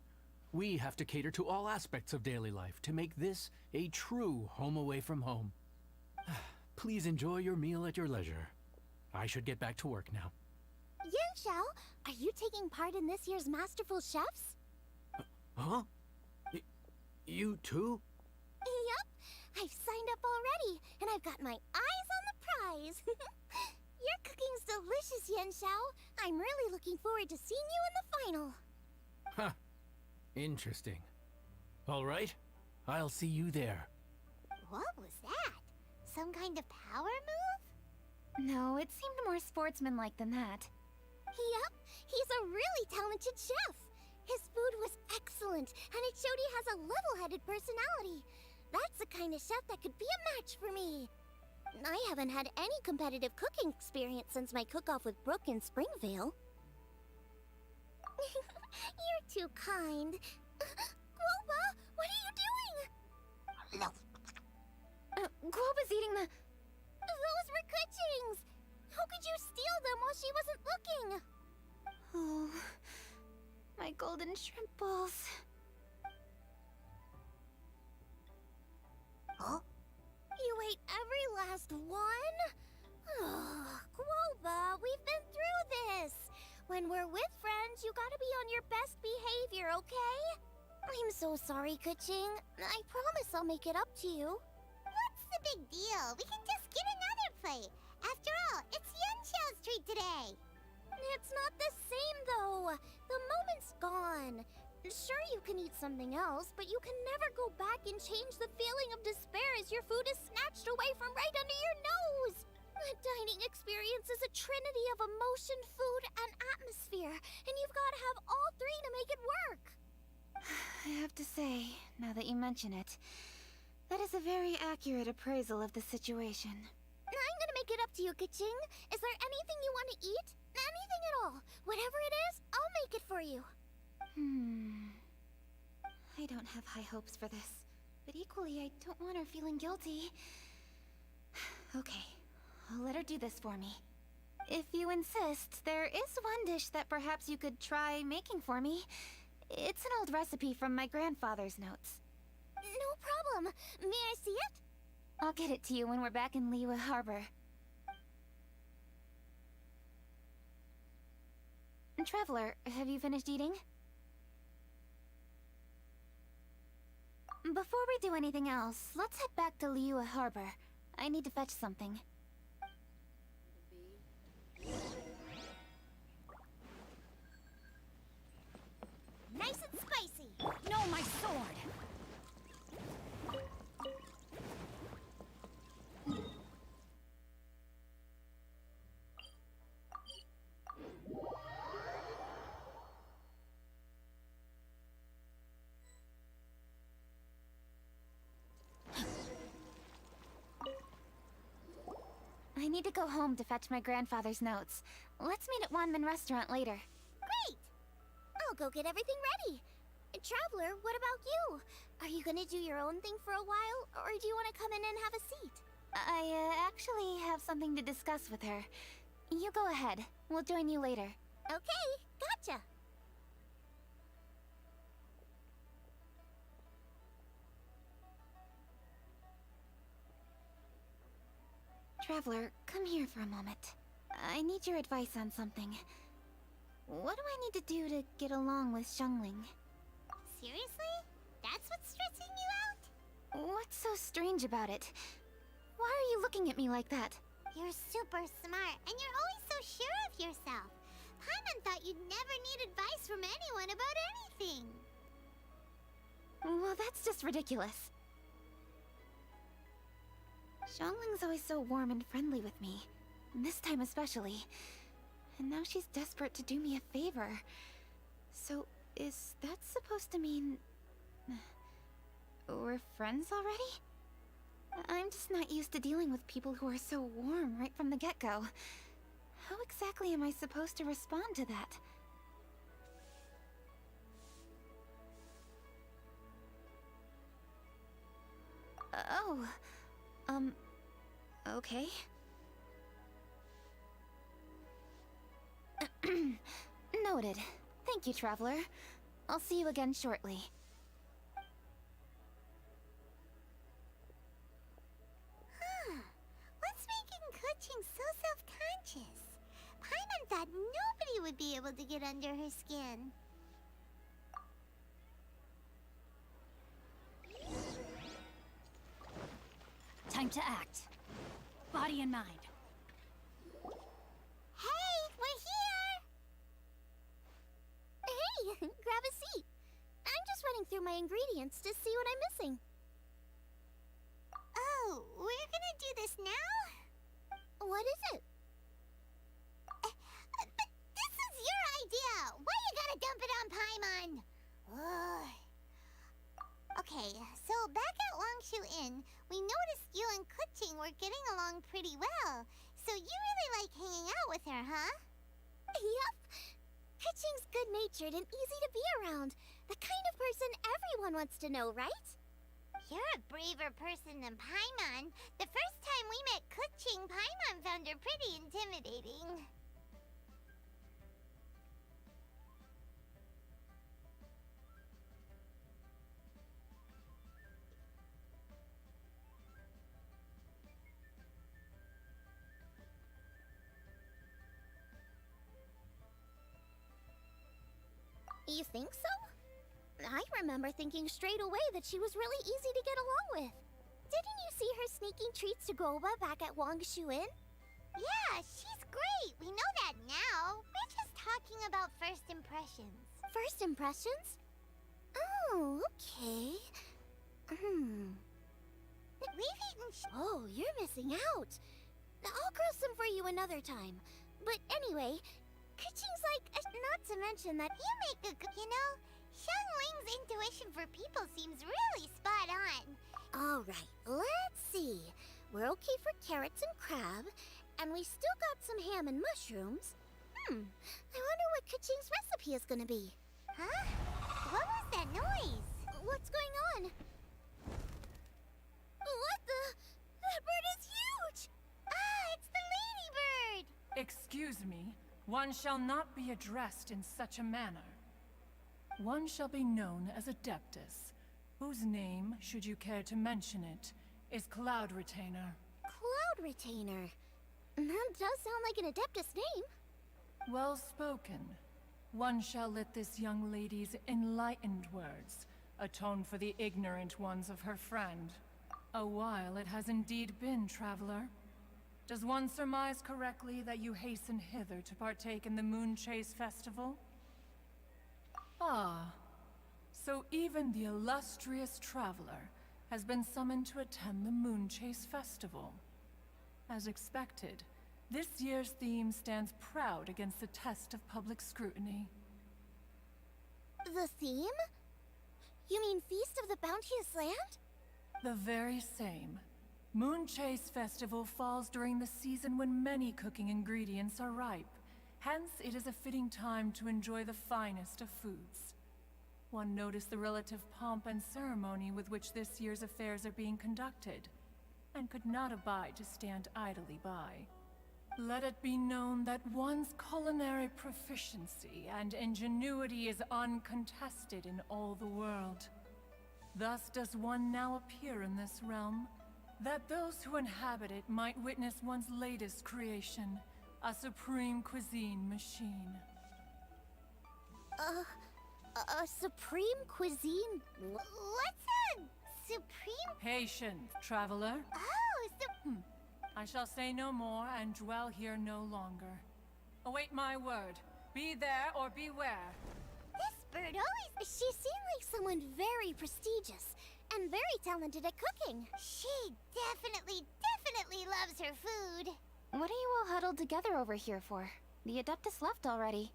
We have to cater to all aspects of daily life to make this a true home away from home. Please enjoy your meal at your leisure. I should get back to work now. Yan Xiao, are you taking part in this year's Masterful Chefs? Huh? You too? Yup, I've signed up already, and I've got my eyes on the prize. Your cooking's delicious, Yan Xiao. I'm really looking forward to seeing you in the final. Huh. Interesting. All right, I'll see you there. What was that? Some kind of power move? No, it seemed more sportsmanlike than that. Yup, he's a really talented chef. His food was excellent, and it showed he has a level-headed personality. That's the kind of chef that could be a match for me. I haven't had any competitive cooking experience since my cook-off with Brooke in Springvale. You're too kind. Guoba, what are you doing? Guoba's eating the... Those were Kuching's! How could you steal them while she wasn't looking? Oh, my golden shrimp balls. Huh? You ate every last one? Guoba, we've been through this. When we're with friends, you gotta be on your best behavior, okay? I'm so sorry, Kuching. I promise I'll make it up to you. What's the big deal? We can just get another plate. After all, it's Yan Xiao's treat today. It's not the same, though. The moment's gone. Sure, you can eat something else, but you can never go back and change the feeling of despair as your food is snatched away from right under your nose. The dining experience is a trinity of emotion, food, and atmosphere, and you've got to have all three to make it work. I have to say, now that you mention it, that is a very accurate appraisal of the situation. I'm gonna make it up to you, Kuching. Is there anything you want to eat? Anything at all. Whatever it is, I'll make it for you. I don't have high hopes for this, but equally I don't want her feeling guilty. Okay, I'll let her do this for me. If you insist, there is one dish that perhaps you could try making for me. It's an old recipe from my grandfather's notes. No problem. May I see it? I'll get it to you when we're back in Liyue Harbor. Traveler, have you finished eating? Before we do anything else, let's head back to Liyue Harbor. I need to fetch something. Nice and spicy. No, my sword! I need to go home to fetch my grandfather's notes. Let's meet at Wanman Restaurant later. Great! I'll go get everything ready. Traveler, what about you? Are you gonna do your own thing for a while, or do you want to come in and have a seat? I actually have something to discuss with her. You go ahead. We'll join you later. Okay, gotcha. Traveler, come here for a moment. I need your advice on something. What do I need to do to get along with Xiangling? Seriously? That's what's stressing you out? What's so strange about it? Why are you looking at me like that? You're super smart, and you're always so sure of yourself. Paimon thought you'd never need advice from anyone about anything. Well, that's just ridiculous. Xiangling's always so warm and friendly with me. This time especially. And now she's desperate to do me a favor. So, is that supposed to mean... we're friends already? I'm just not used to dealing with people who are so warm right from the get-go. How exactly am I supposed to respond to that? Oh, okay. Noted. Thank you, Traveler. I'll see you again shortly. What's making Kuching so self-conscious? Paimon thought nobody would be able to get under her skin. Time to act. Body and mind. Hey, we're here! Hey, grab a seat. I'm just running through my ingredients to see what I'm missing. Oh, we're gonna do this now? What is it? But this is your idea! Why you gotta dump it on Paimon? Ugh. Okay, so back at Longshu Inn, we noticed you and Kuching were getting along pretty well. So you really like hanging out with her, huh? Yep. Kuching's good-natured and easy to be around. The kind of person everyone wants to know, right? You're a braver person than Paimon. The first time we met Kuching, Paimon found her pretty intimidating. You think so? I remember thinking straight away that she was really easy to get along with. Didn't you see her sneaking treats to Goba back at Wangshu Inn? Yeah, she's great. We know that now. We're just talking about first impressions. First impressions? Oh, okay. We've eaten Oh, you're missing out. I'll grill some for you another time. But anyway, Kuching's like, not to mention that you make a good, you know, Xiangling's intuition for people seems really spot on. All right, let's see. We're okay for carrots and crab, and we still got some ham and mushrooms. I wonder what Kuching's recipe is gonna be. Huh? What was that noise? What's going on? What the? That bird is huge! Ah, it's the ladybird! Excuse me. One shall not be addressed in such a manner. One shall be known as Adeptus, whose name, should you care to mention it, is Cloud Retainer. Cloud Retainer? That does sound like an Adeptus name. Well spoken. One shall let this young lady's enlightened words atone for the ignorant ones of her friend. A while it has indeed been, traveler. Does one surmise correctly that you hasten hither to partake in the Moon Chase Festival? Ah, so even the illustrious traveler has been summoned to attend the Moon Chase Festival. As expected, this year's theme stands proud against the test of public scrutiny. The theme? You mean Feast of the Bounteous Land? The very same. Moon Chase Festival falls during the season when many cooking ingredients are ripe. Hence, it is a fitting time to enjoy the finest of foods. One noticed the relative pomp and ceremony with which this year's affairs are being conducted, and could not abide to stand idly by. Let it be known that one's culinary proficiency and ingenuity is uncontested in all the world. Thus does one now appear in this realm, that those who inhabit it might witness one's latest creation, a supreme cuisine machine. A supreme cuisine? What's a supreme... Patience, traveler. Oh, I shall say no more and dwell here no longer. Await my word. Be there or beware. This bird always... She seemed like someone very prestigious and very talented at cooking. She definitely loves her food. What are you all huddled together over here for? The Adeptus left already.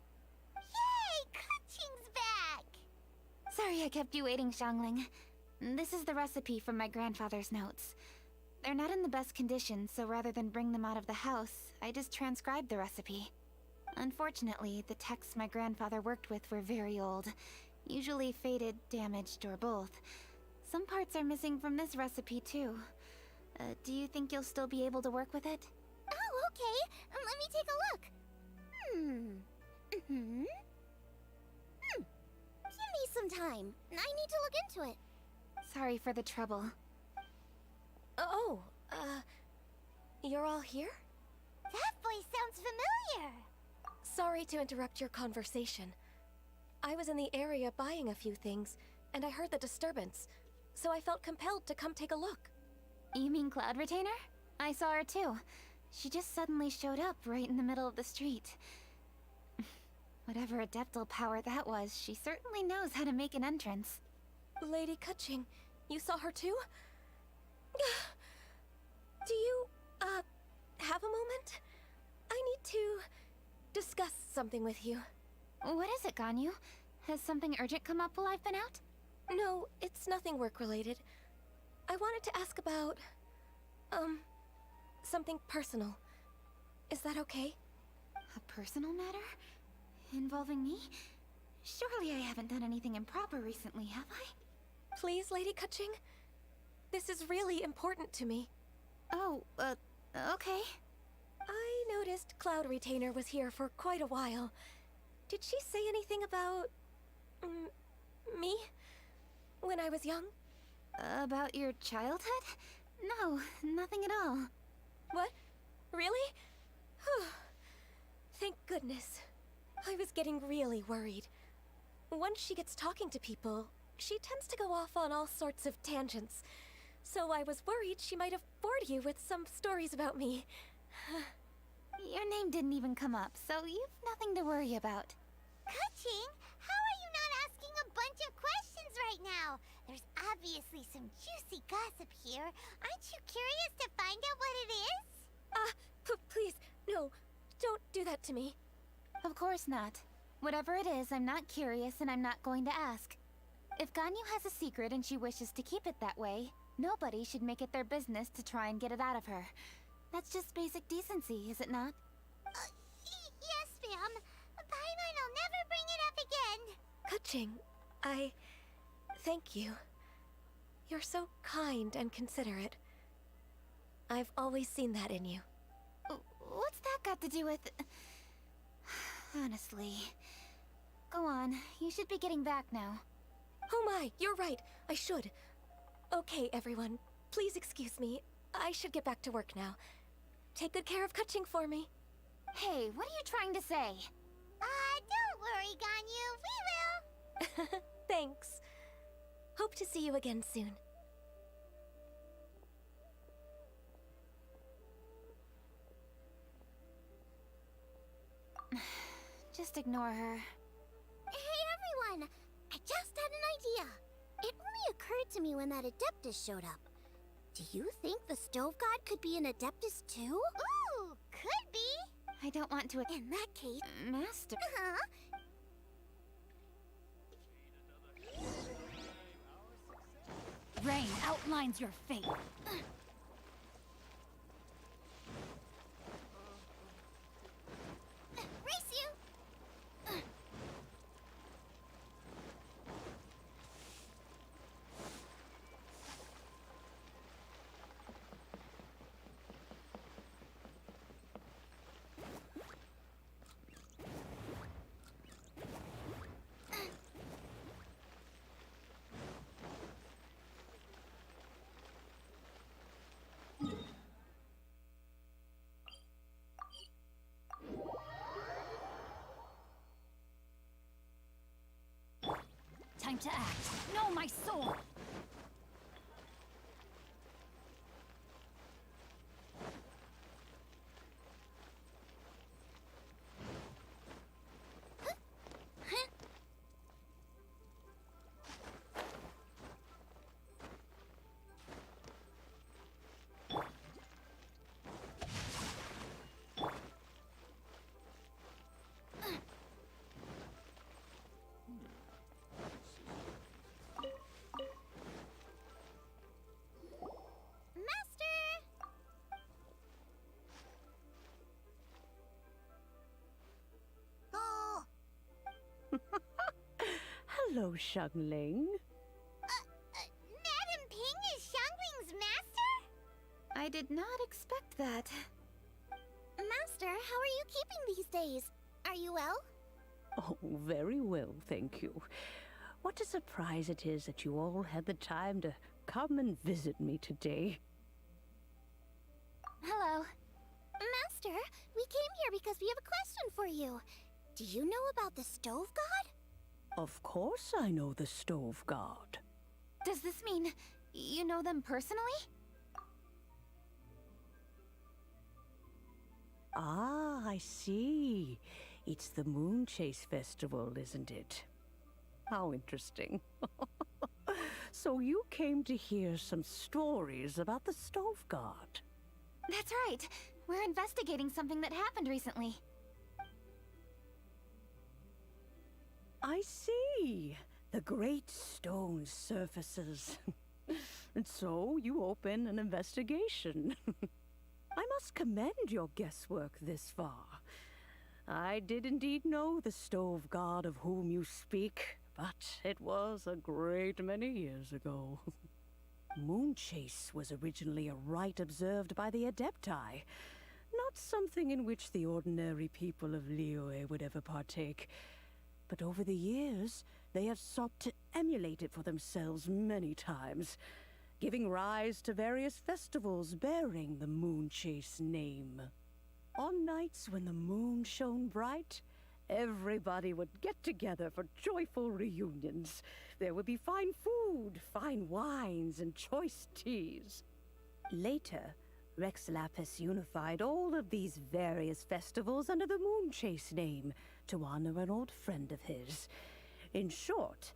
Yay! Kuching's back! Sorry I kept you waiting, Xiangling. This is the recipe from my grandfather's notes. They're not in the best condition, so rather than bring them out of the house, I just transcribed the recipe. Unfortunately, the texts my grandfather worked with were very old. Usually faded, damaged, or both. Some parts are missing from this recipe, too. Do you think you'll still be able to work with it? Oh, okay. Let me take a look. Give me some time. I need to look into it. Sorry for the trouble. You're all here? That voice sounds familiar. Sorry to interrupt your conversation. I was in the area buying a few things, and I heard the disturbance, so I felt compelled to come take a look. You mean Cloud Retainer? I saw her too. She just suddenly showed up right in the middle of the street. Whatever adeptal power that was, she certainly knows how to make an entrance. Lady Kuching, you saw her too? Do you, have a moment? I need to discuss something with you. What is it, Ganyu? Has something urgent come up while I've been out? No, it's nothing work-related. I wanted to ask about, something personal. Is that okay? A personal matter? Involving me? Surely I haven't done anything improper recently, have I? Please, Lady Kuching? This is really important to me. Oh, okay. I noticed Cloud Retainer was here for quite a while. Did she say anything about... me? When I was young? About your childhood? No, nothing at all. What? Really? Thank goodness. I was getting really worried. Once she gets talking to people, she tends to go off on all sorts of tangents. So I was worried she might have bored you with some stories about me. Your name didn't even come up, so you've nothing to worry about. Kuching, how are you not asking a bunch of questions right now? There's obviously some juicy gossip here. Aren't you curious to find out what it is? Please, no, don't do that to me. Of course not. Whatever it is, I'm not curious and I'm not going to ask. If Ganyu has a secret and she wishes to keep it that way, nobody should make it their business to try and get it out of her. That's just basic decency, is it not? Yes, ma'am. Paimon will never bring it up again. Kuching, thank you. You're so kind and considerate. I've always seen that in you. What's that got to do with... Honestly. Go on, you should be getting back now. Oh my, you're right, I should. Okay, everyone, please excuse me. I should get back to work now. Take good care of Kuching for me. Hey, what are you trying to say? Don't worry, Ganyu, we will. Thanks. Hope to see you again soon. Just ignore her. Hey, everyone! I just had an idea. It only occurred to me when that Adeptus showed up. Do you think the Stove God could be an Adeptus too? Ooh, could be! I don't want to... In that case... Master... Rain outlines your fate. Race you! Time to act. No, my soul! Hello, Xiangling. Madam Ping is Xiangling's master? I did not expect that. Master, how are you keeping these days? Are you well? Oh, very well, thank you. What a surprise it is that you all had the time to come and visit me today. Hello. Master, we came here because we have a question for you. Do you know about the Stove God? Of course I know the Stove God. Does this mean you know them personally? Ah, I see. It's the Moon Chase Festival, isn't it? How interesting. So you came to hear some stories about the Stove God. That's right. We're investigating something that happened recently. I see. The great stone surfaces. And so you open an investigation. I must commend your guesswork this far. I did indeed know the Stove God of whom you speak, but it was a great many years ago. Moon Chase was originally a rite observed by the Adepti, not something in which the ordinary people of Liyue would ever partake. But over the years, they have sought to emulate it for themselves many times, giving rise to various festivals bearing the Moon Chase name. On nights when the moon shone bright, everybody would get together for joyful reunions. There would be fine food, fine wines, and choice teas. Later, Rex Lapis unified all of these various festivals under the Moon Chase name to honor an old friend of his. In short,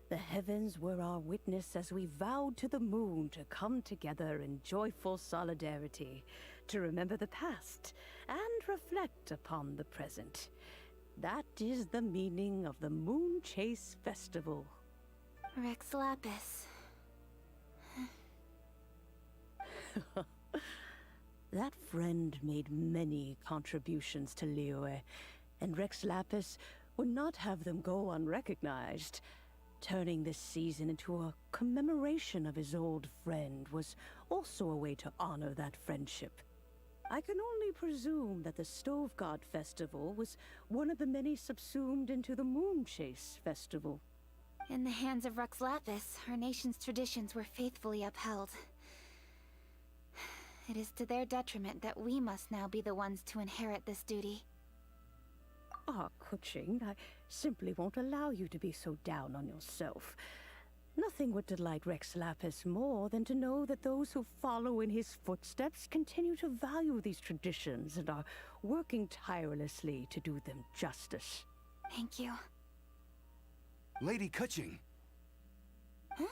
the heavens were our witness as we vowed to the moon to come together in joyful solidarity, to remember the past and reflect upon the present. That is the meaning of the Moon Chase Festival. Rex Lapis. That friend made many contributions to Liyue, and Rex Lapis would not have them go unrecognized. Turning this season into a commemoration of his old friend was also a way to honor that friendship. I can only presume that the Stove God Festival was one of the many subsumed into the Moon Chase Festival. In the hands of Rex Lapis, our nation's traditions were faithfully upheld. It is to their detriment that we must now be the ones to inherit this duty. Ah, Kuching, I simply won't allow you to be so down on yourself. Nothing would delight Rex Lapis more than to know that those who follow in his footsteps continue to value these traditions and are working tirelessly to do them justice. Thank you. Lady Kuching. Huh?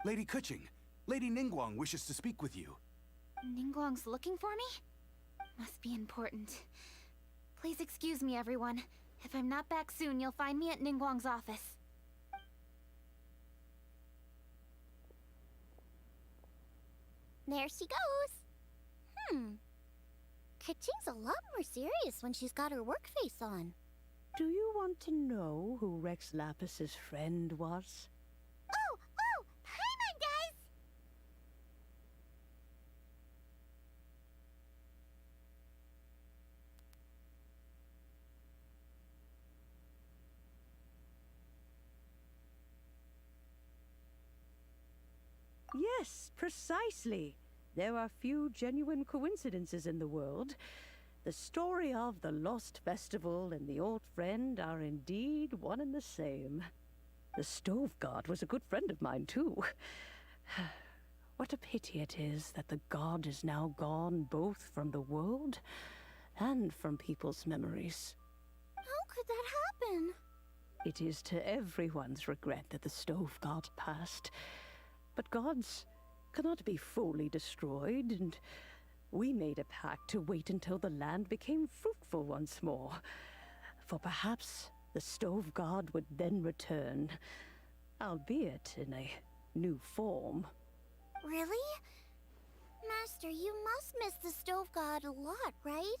Lady Kuching, Lady Ningguang wishes to speak with you. Ningguang's looking for me? Must be important. Please excuse me, everyone. If I'm not back soon, you'll find me at Ningguang's office. There she goes. Kuching's a lot more serious when she's got her work face on. Do you want to know who Rex Lapis's friend was? Oh! Paimon does! Yes, precisely. There are few genuine coincidences in the world. The story of the Lost Festival and the old friend are indeed one and the same. The Stove God was a good friend of mine, too. What a pity it is that the god is now gone both from the world and from people's memories. How could that happen? It is to everyone's regret that the Stove God passed. But gods cannot be fully destroyed, and we made a pact to wait until the land became fruitful once more. For perhaps the Stove God would then return, albeit in a new form. Really? Master, you must miss the Stove God a lot, right?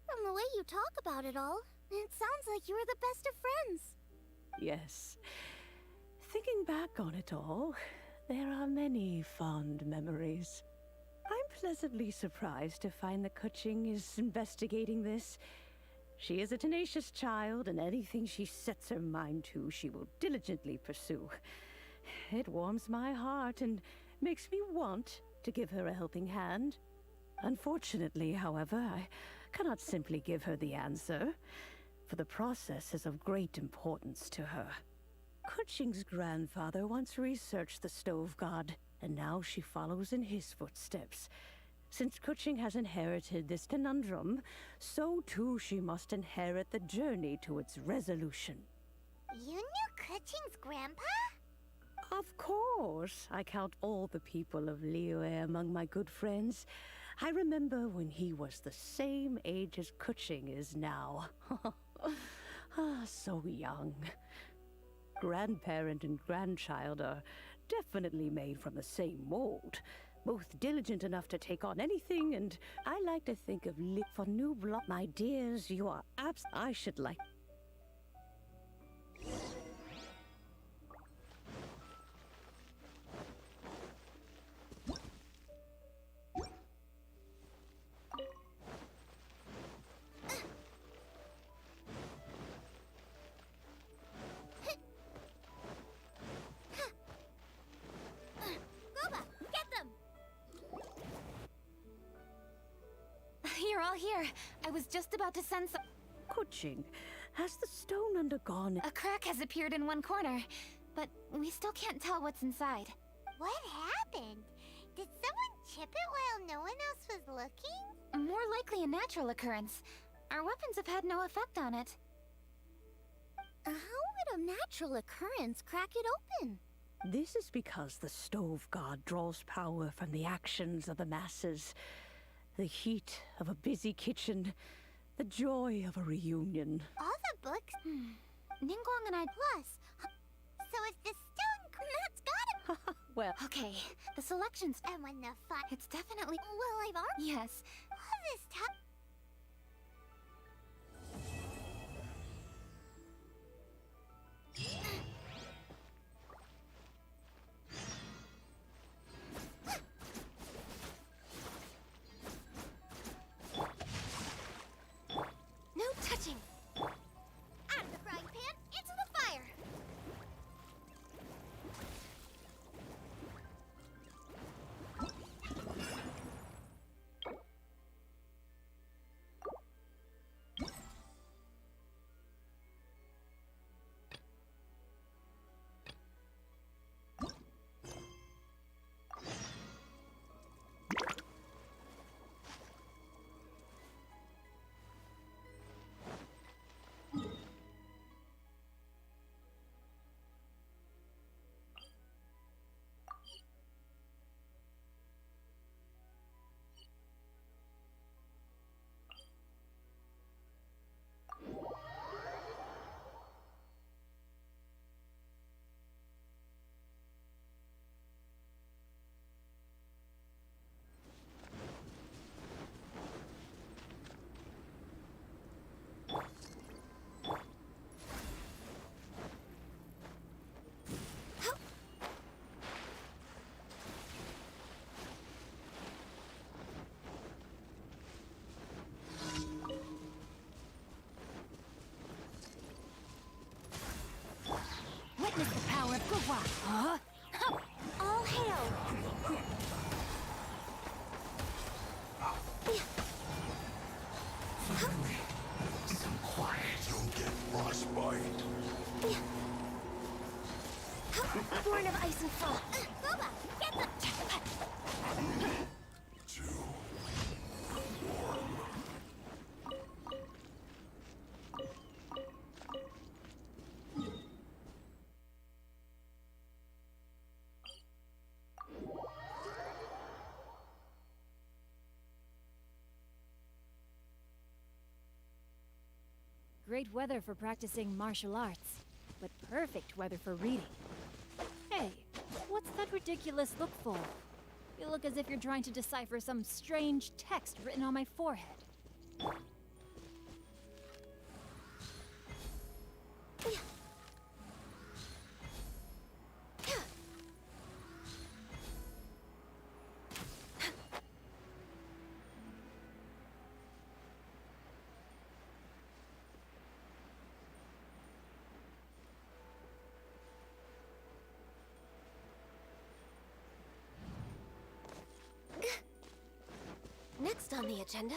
From the way you talk about it all, it sounds like you were the best of friends. Yes. Thinking back on it all, there are many fond memories. I'm pleasantly surprised to find that Kuching is investigating this. She is a tenacious child, and anything she sets her mind to, she will diligently pursue. It warms my heart and makes me want to give her a helping hand. Unfortunately, however, I cannot simply give her the answer, for the process is of great importance to her. Kuching's grandfather once researched the stove god, and now she follows in his footsteps. Since Kuching has inherited this conundrum, so too she must inherit the journey to its resolution. You knew Kuching's grandpa? Of course. I count all the people of Liyue among my good friends. I remember when he was the same age as Kuching is now. So young. Grandparent and grandchild are definitely made from the same mold. Both diligent enough to take on anything, and I like to think of for new blood. My dears, you are I should like... You're all here. I was just about to send some... Kuching, has the stone undergone... A crack has appeared in one corner, but we still can't tell what's inside. What happened? Did someone chip it while no one else was looking? More likely a natural occurrence. Our weapons have had no effect on it. How would a natural occurrence crack it open? This is because the stove god draws power from the actions of the masses. The heat of a busy kitchen, the joy of a reunion. All the books... Ningguang and I... Plus, so it's the stone that's got it. Well... Okay, the selections... And when the fun... It's definitely... Well, I've already... Yes. All this time... No touching! Out of the frying pan, into the fire! Witness the power of Gugwa! Huh? All hail! Some quiet. You'll get frostbite. Born of ice and frost. Boba, get them! Too warm. Great weather for practicing martial arts, but perfect weather for reading. Hey, what's that ridiculous look for? You look as if you're trying to decipher some strange text written on my forehead. Next on the agenda...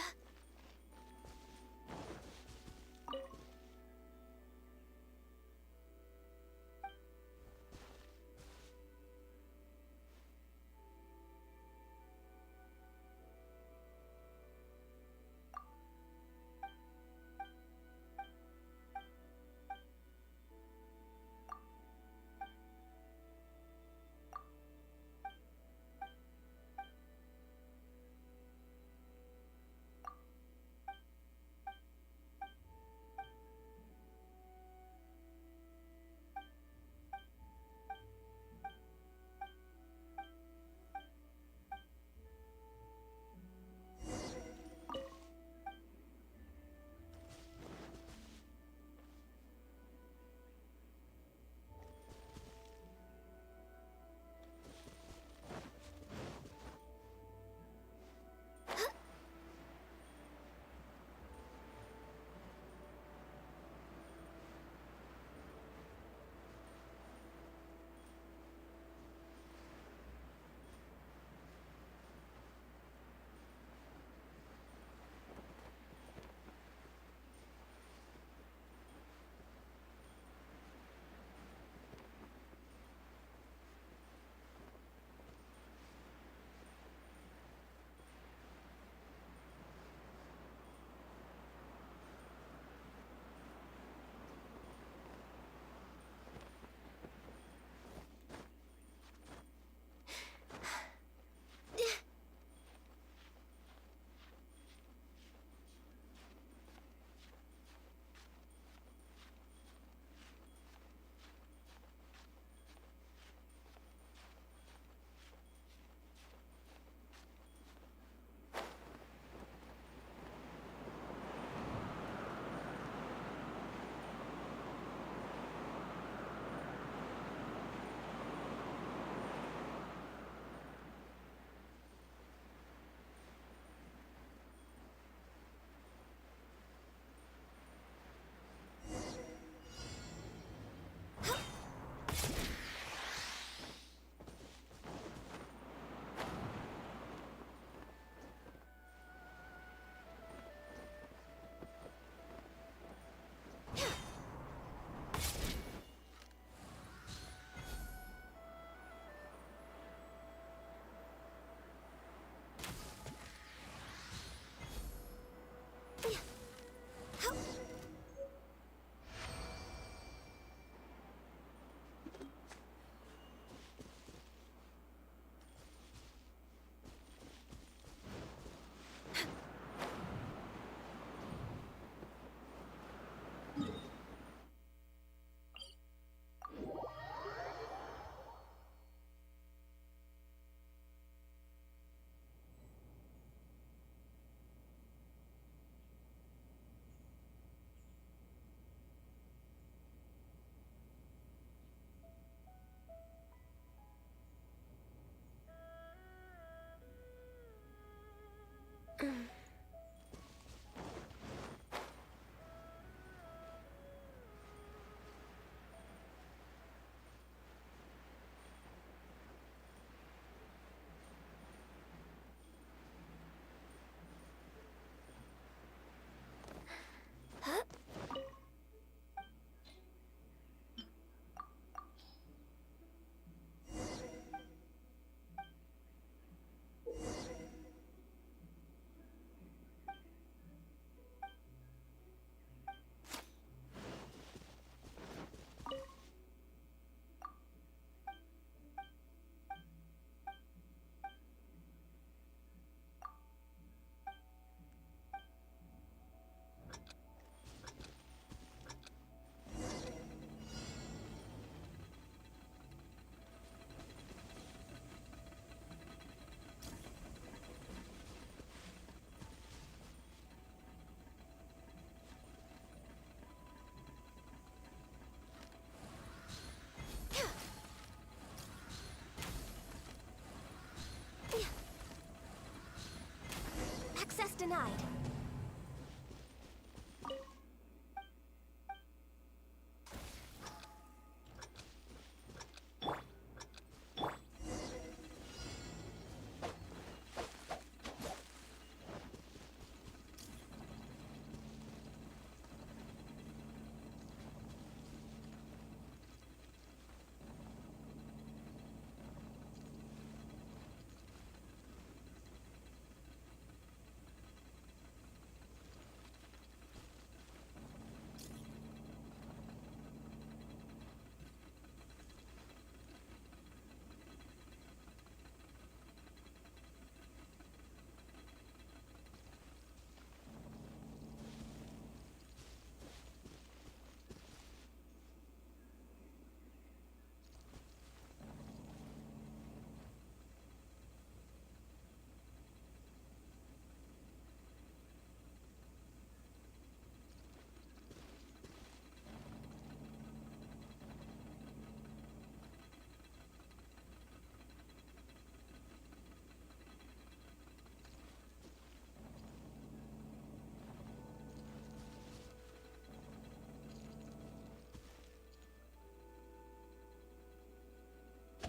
Access denied.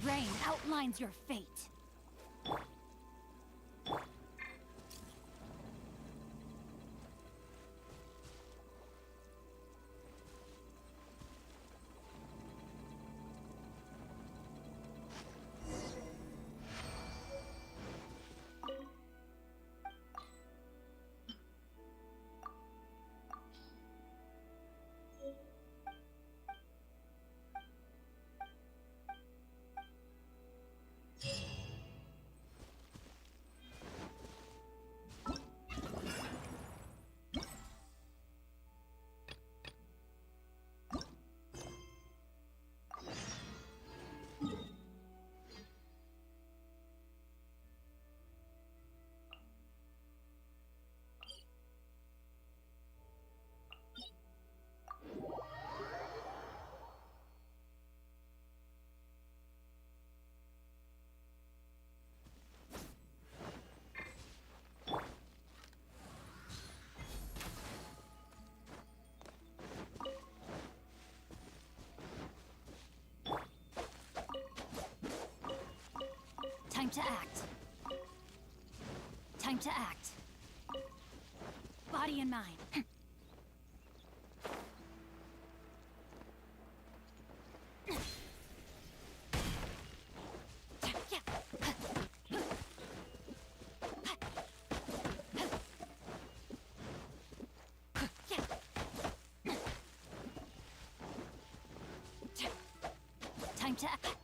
rain outlines your fate. Time to act. Time to act. Body and mind. Time to act.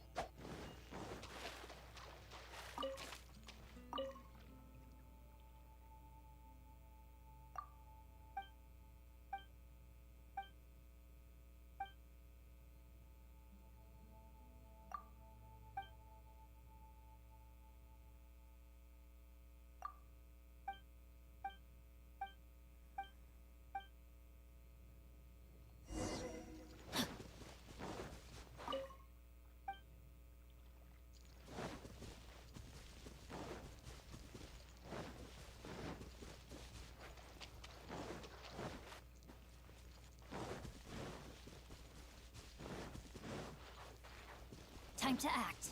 Time to act.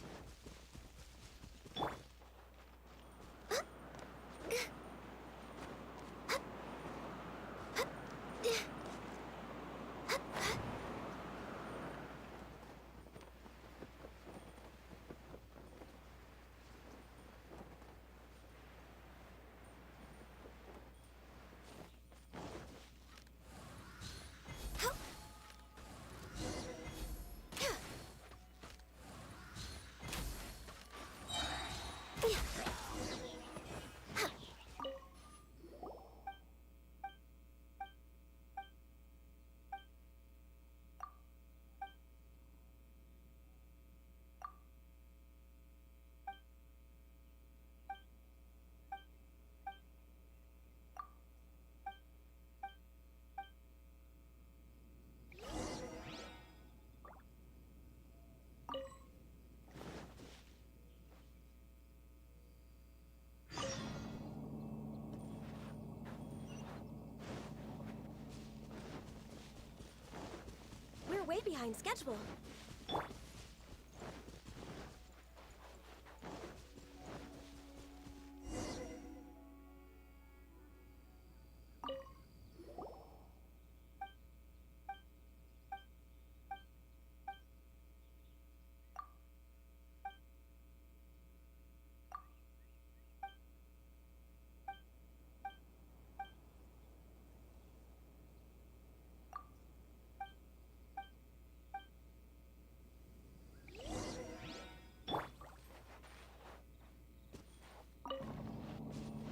We're way behind schedule.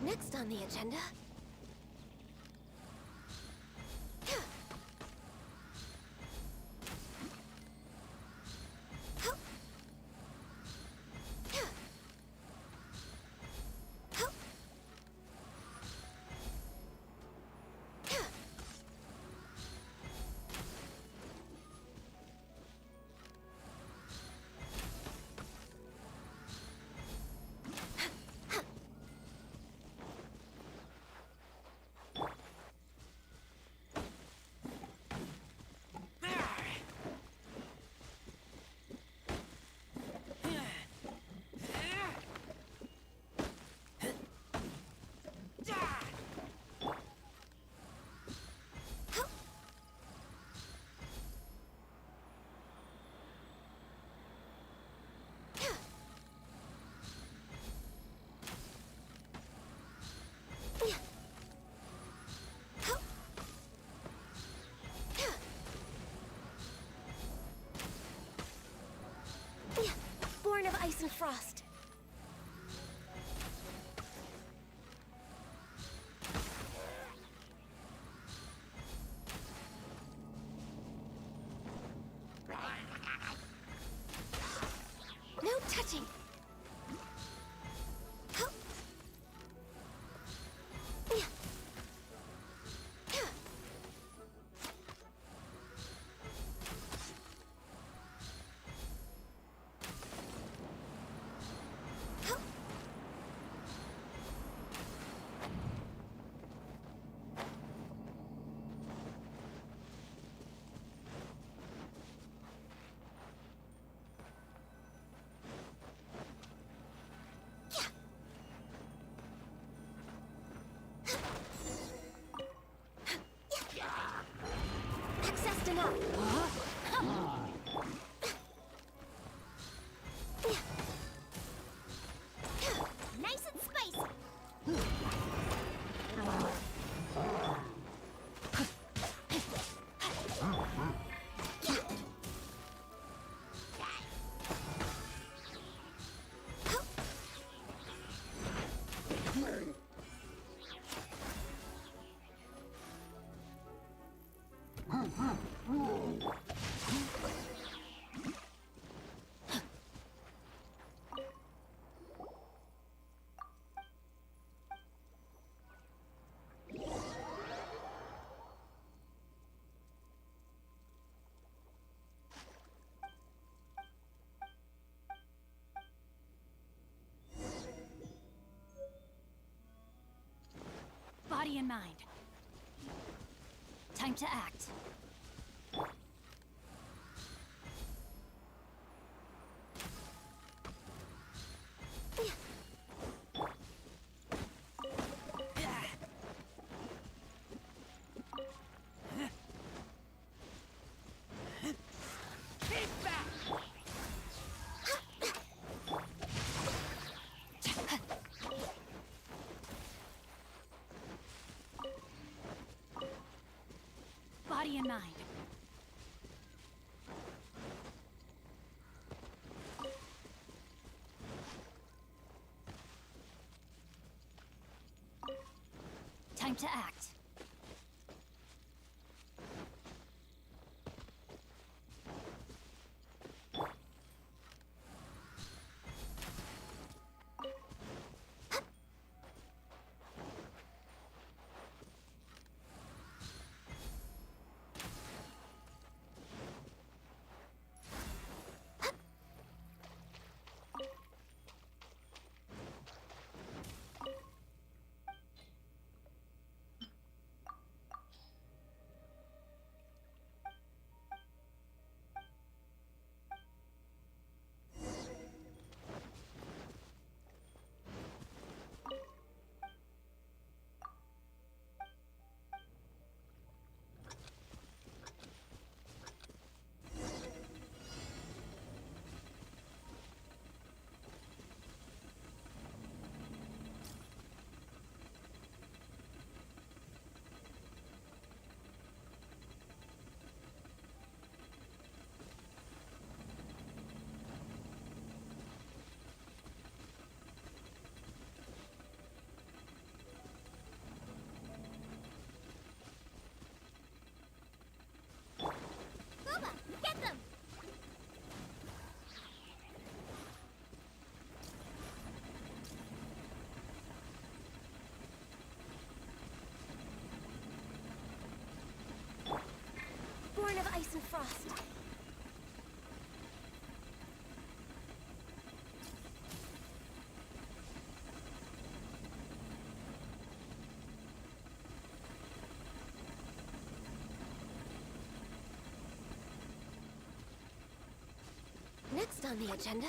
Next on the agenda... and frost. No touching. Accessed enough. Nice and spicy. Body and mind. Time to act. Body and mind. Time to act. Get them! Born of ice and frost. Next on the agenda.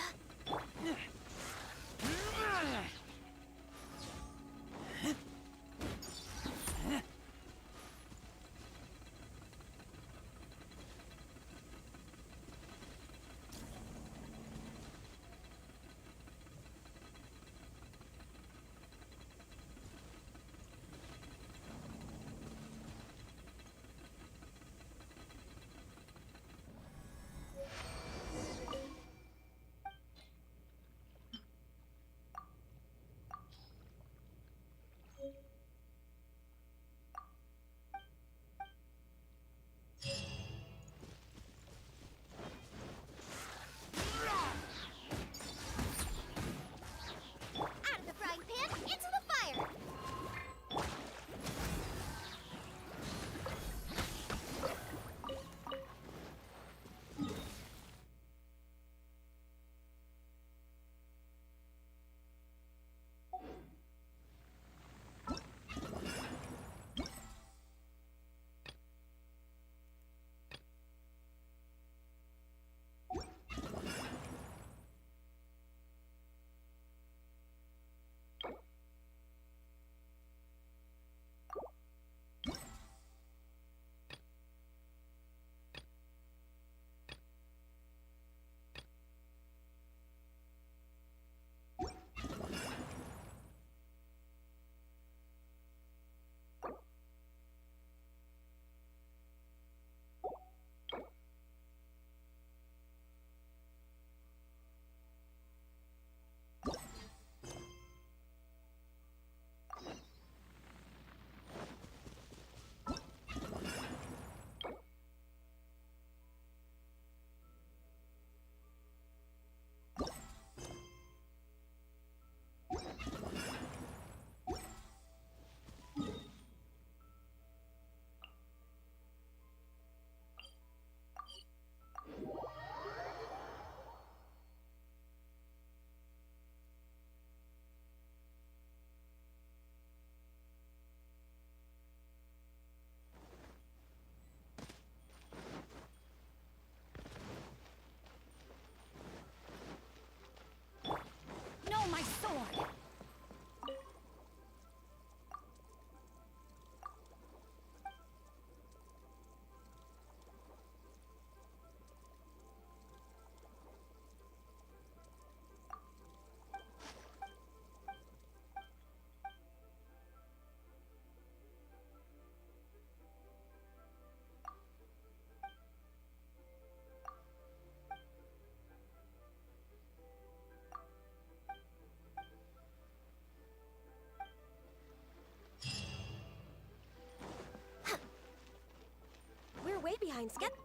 time skip.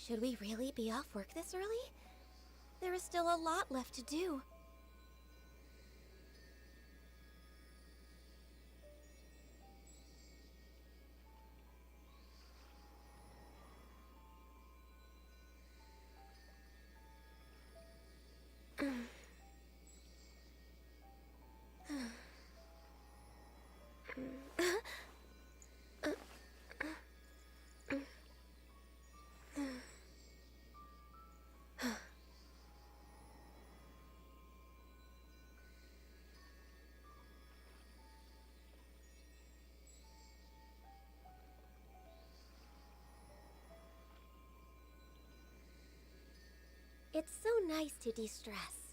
Should we really be off work this early? There is still a lot left to do. It's so nice to de-stress.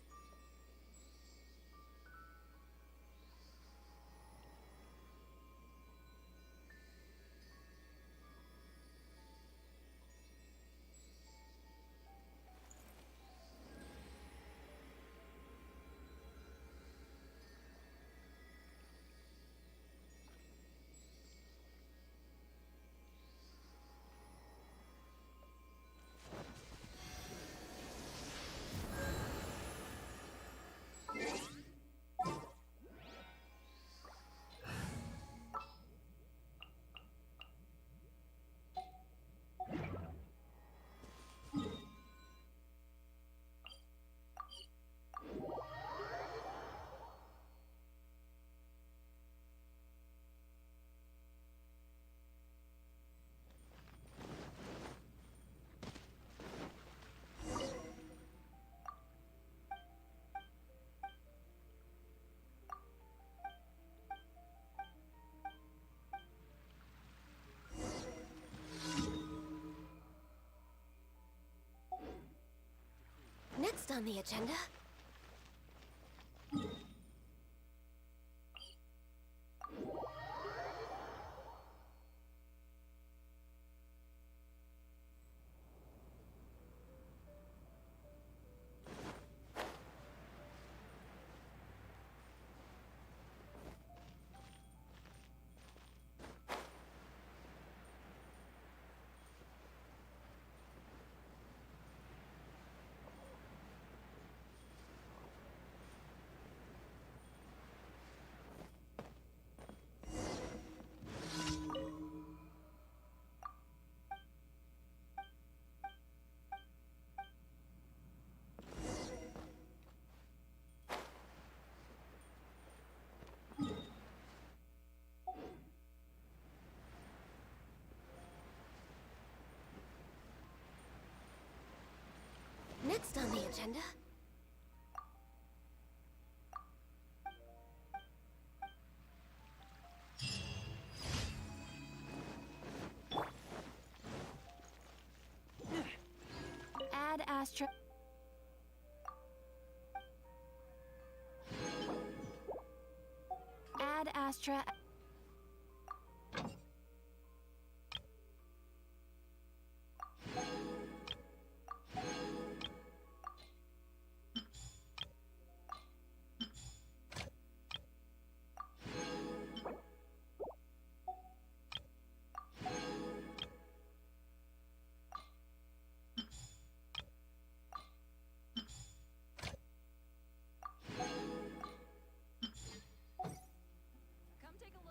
Next on the agenda... Next on the agenda... Add Astra... Add Astra... Come take a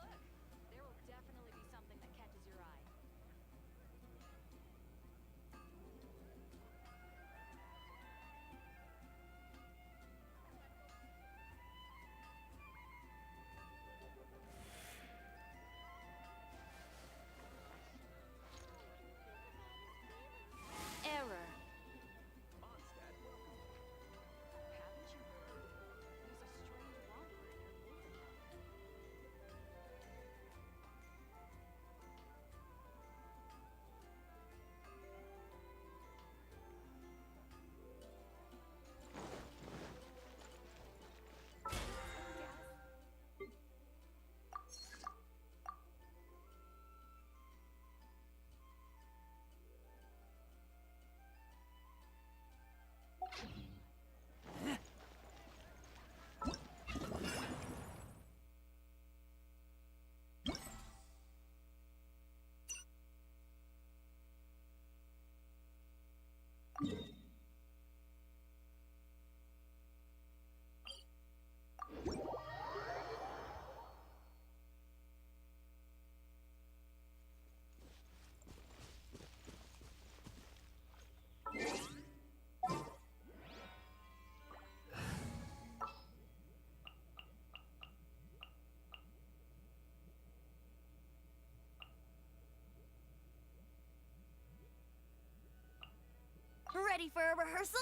Ready for a rehearsal?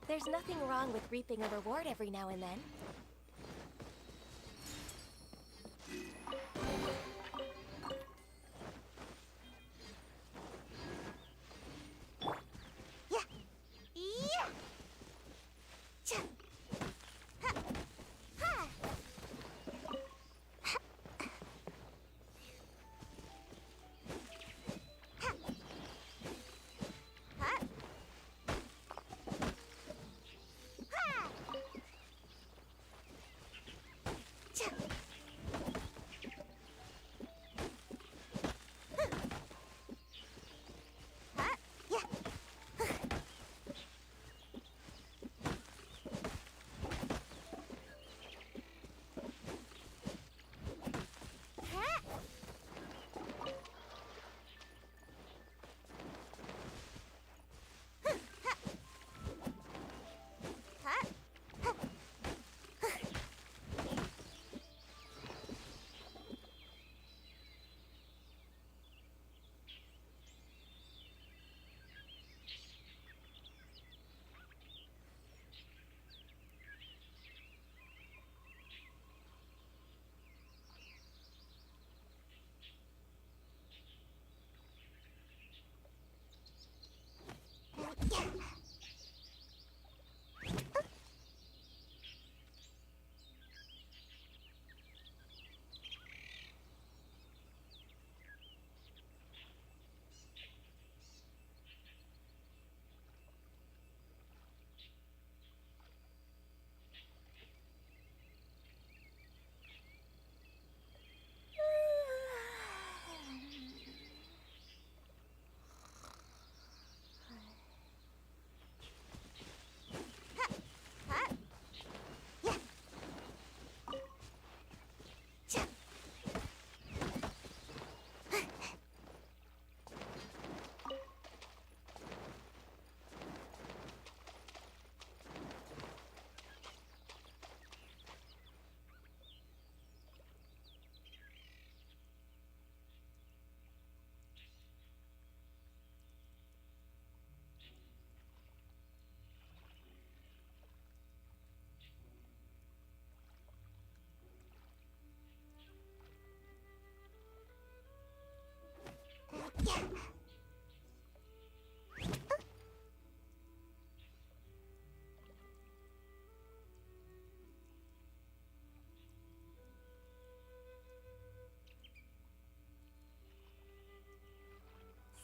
There's nothing wrong with reaping a reward every now and then.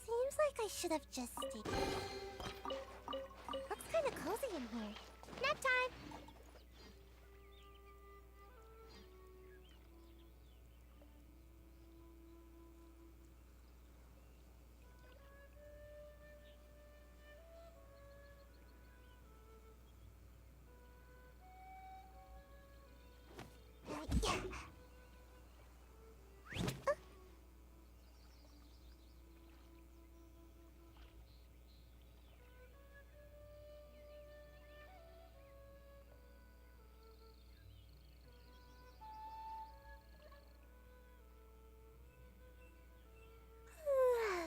Seems like I should have just stayed. Looks kind of cozy in here. Nap time!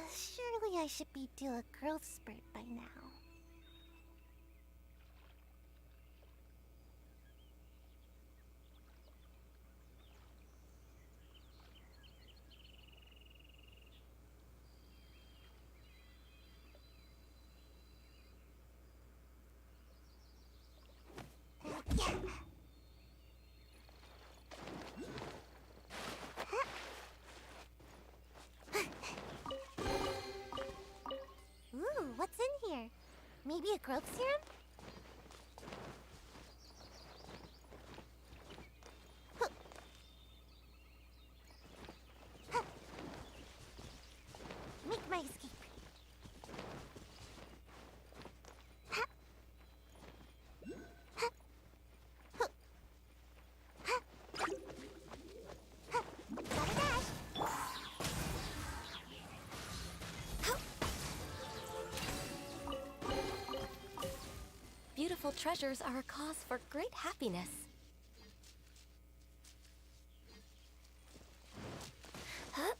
Surely I should be due a growth spurt by now. Ooh, what's in here? Maybe a growth serum? Make my escape. Beautiful treasures are a cause for great happiness. Huh?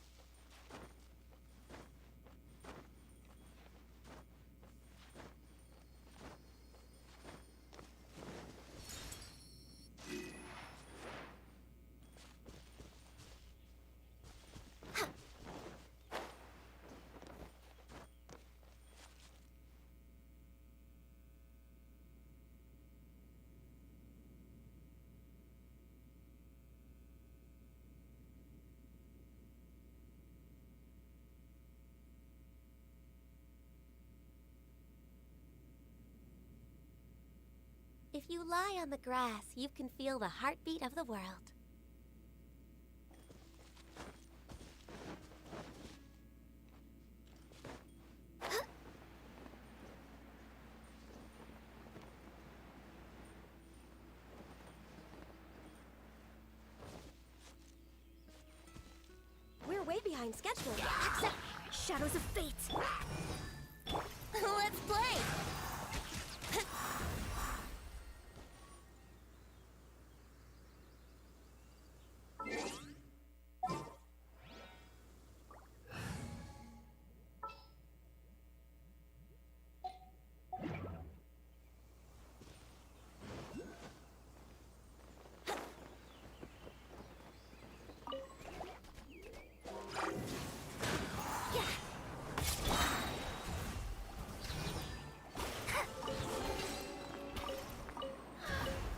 If you lie on the grass, you can feel the heartbeat of the world. We're way behind schedule. Shadows of fate. Let's play!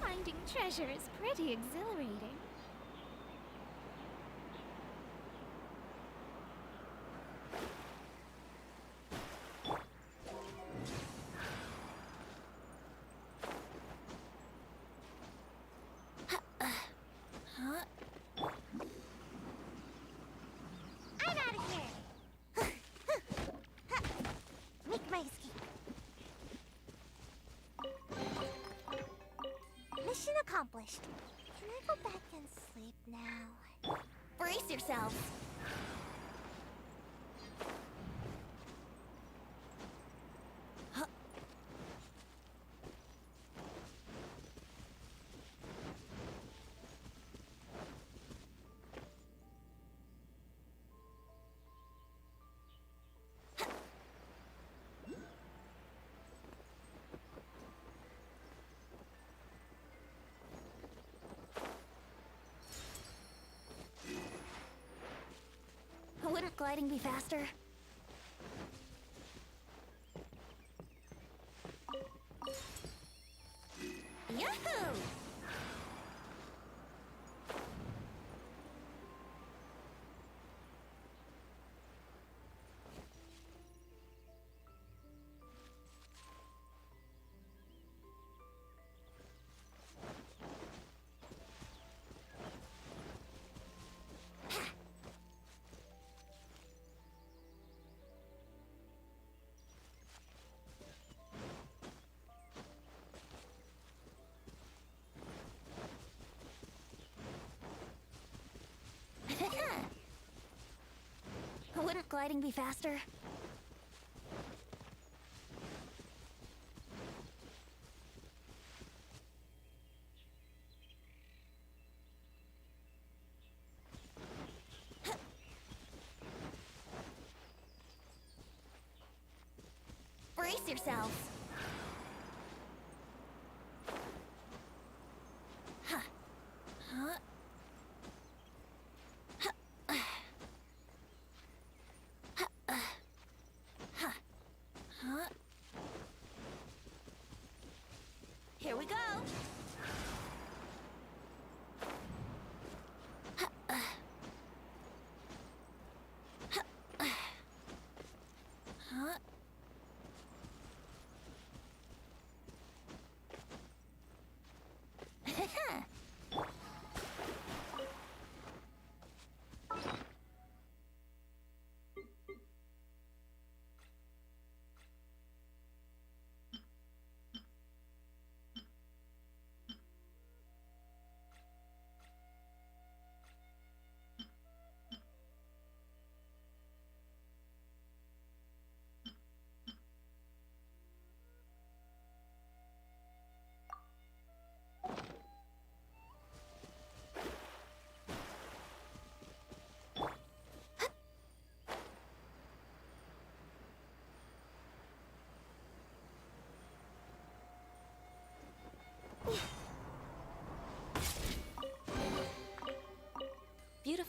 Finding treasure is pretty exhilarating. I'm out of here! Make my escape. Mission accomplished. Can I go back and sleep now? Brace yourselves. Wouldn't gliding be faster? Yahoo! Wouldn't gliding be faster? Brace yourselves. Huh. Huh. Here we go.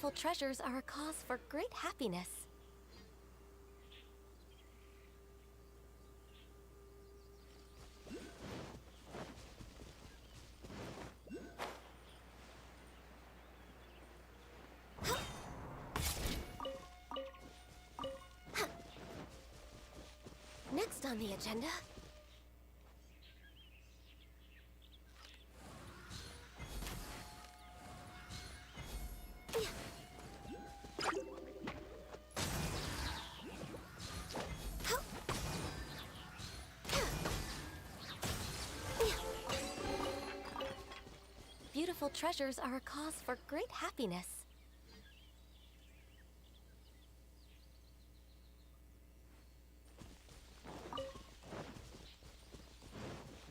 Beautiful treasures are a cause for great happiness. Next on the agenda... Beautiful treasures are a cause for great happiness.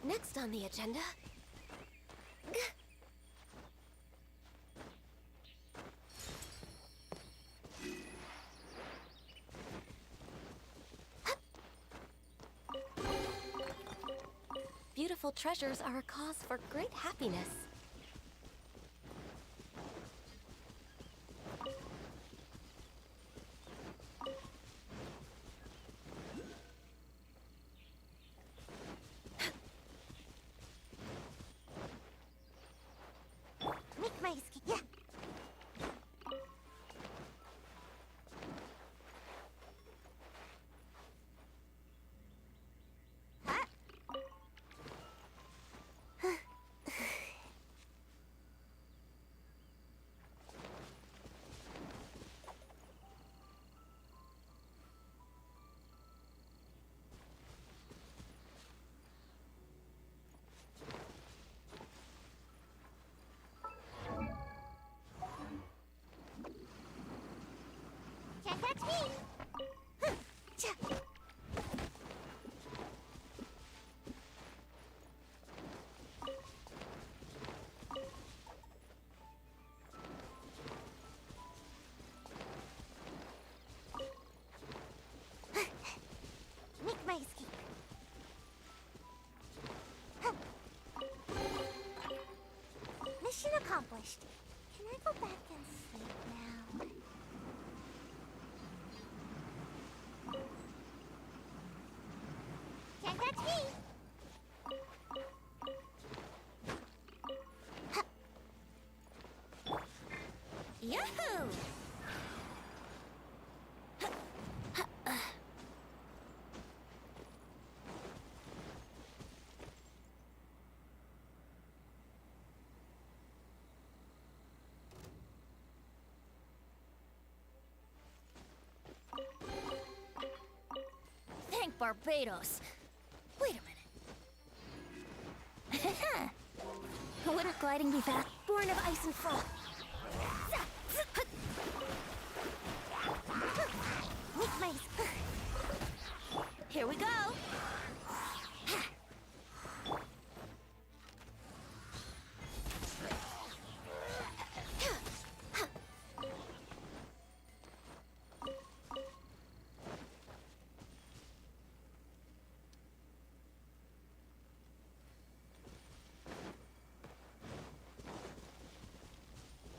Next on the agenda... Beautiful treasures are a cause for great happiness. Can't catch me! Make my escape. Mission accomplished. Can I go back and sleep now? Can't catch me! Yahoo! Thank Barbados. Wait a minute. Wouldn't gliding be fast? Born of ice and frost. Here we go.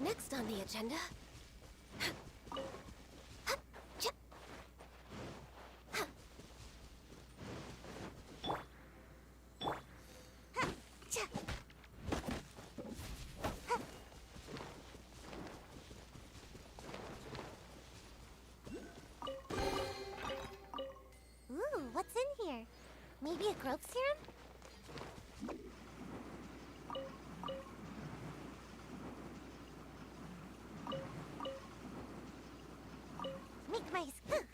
Next on the agenda... Ooh, what's in here? Maybe a growth serum? Make my escape.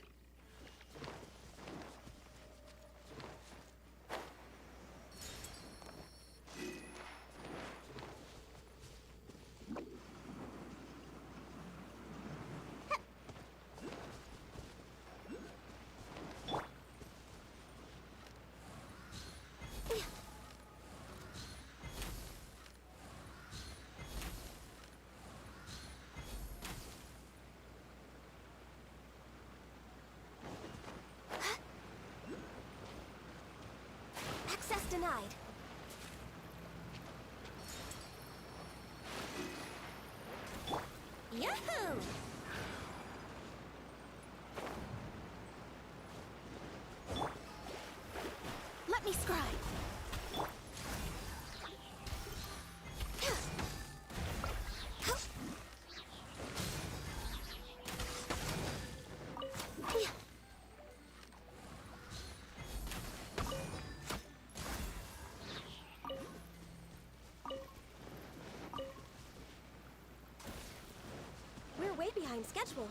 behind schedule.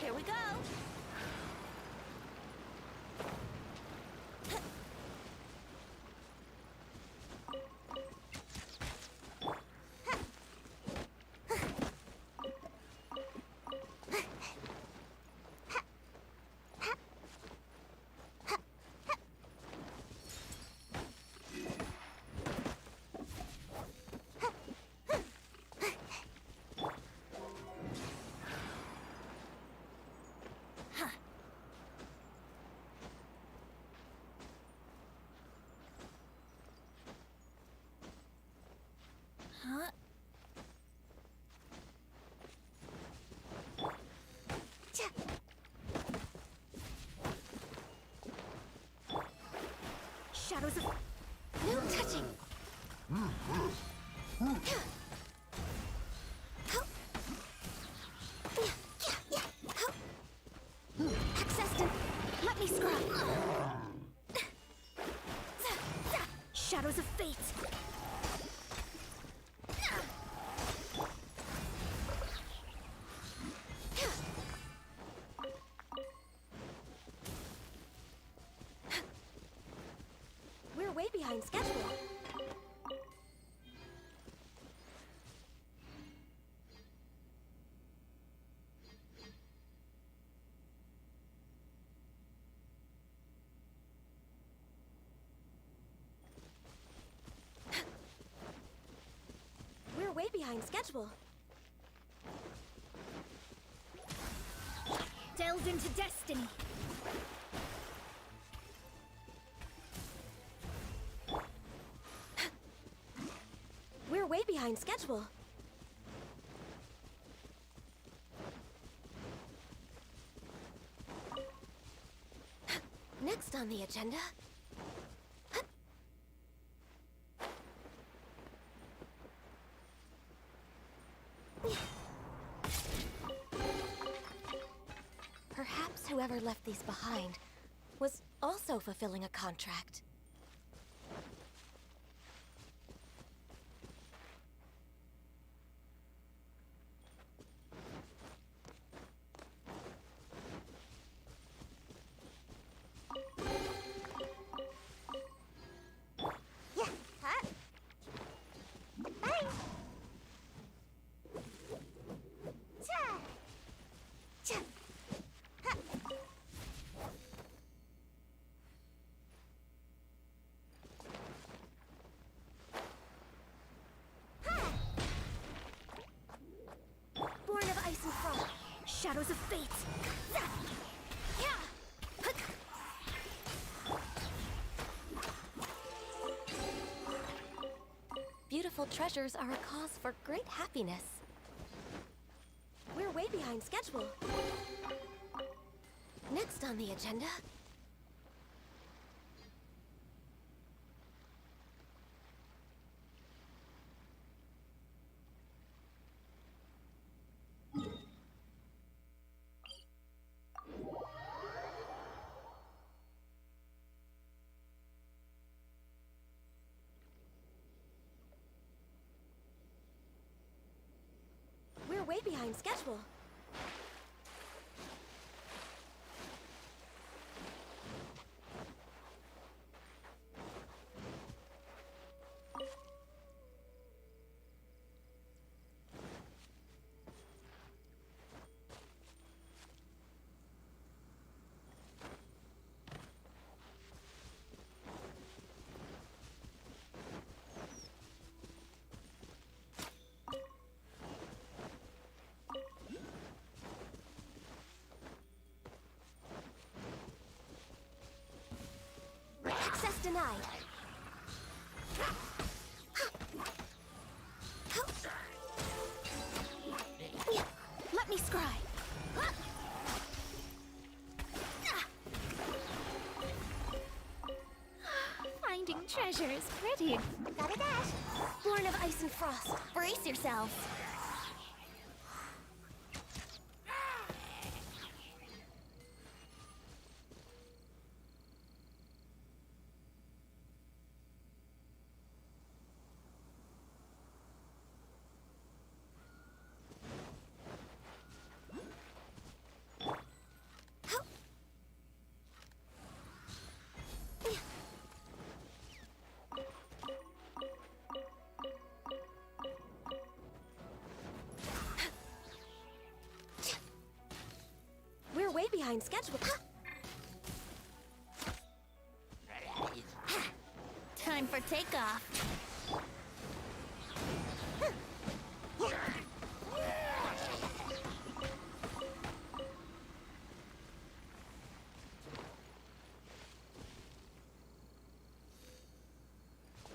Here we go. Huh? Shadows of... No touching! Access to... Let me scrub! Shadows of fate! We're way behind schedule. We're way behind schedule. Delved into destiny. We're way behind schedule. Next on the agenda... Perhaps whoever left these behind was also fulfilling a contract. Born of ice and frost, shadows of fate. Beautiful treasures are a cause for great happiness. We're way behind schedule. Next on the agenda... We're way behind schedule. Access denied. Let me scry. Finding treasure is pretty. altitude. Gotta dash. Born of ice and frost. Brace yourselves. We're way behind schedule. Time for takeoff.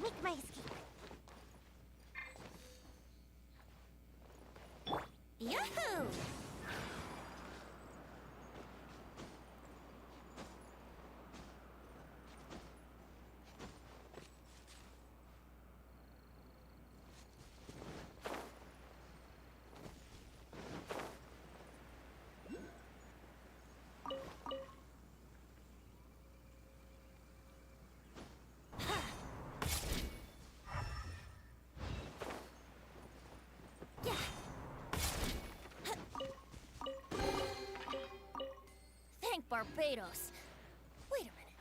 Make my escape. Yahoo! Thank Barbados. Wait a minute.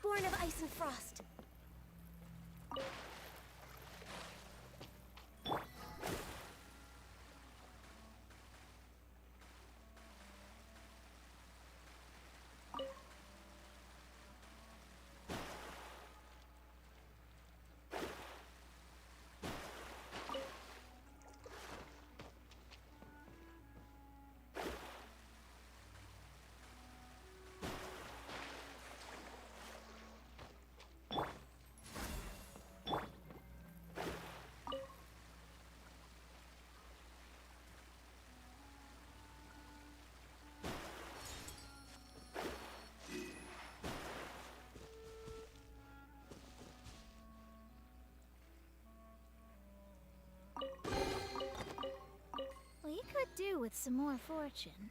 Born of ice and frost. We could do with some more fortune.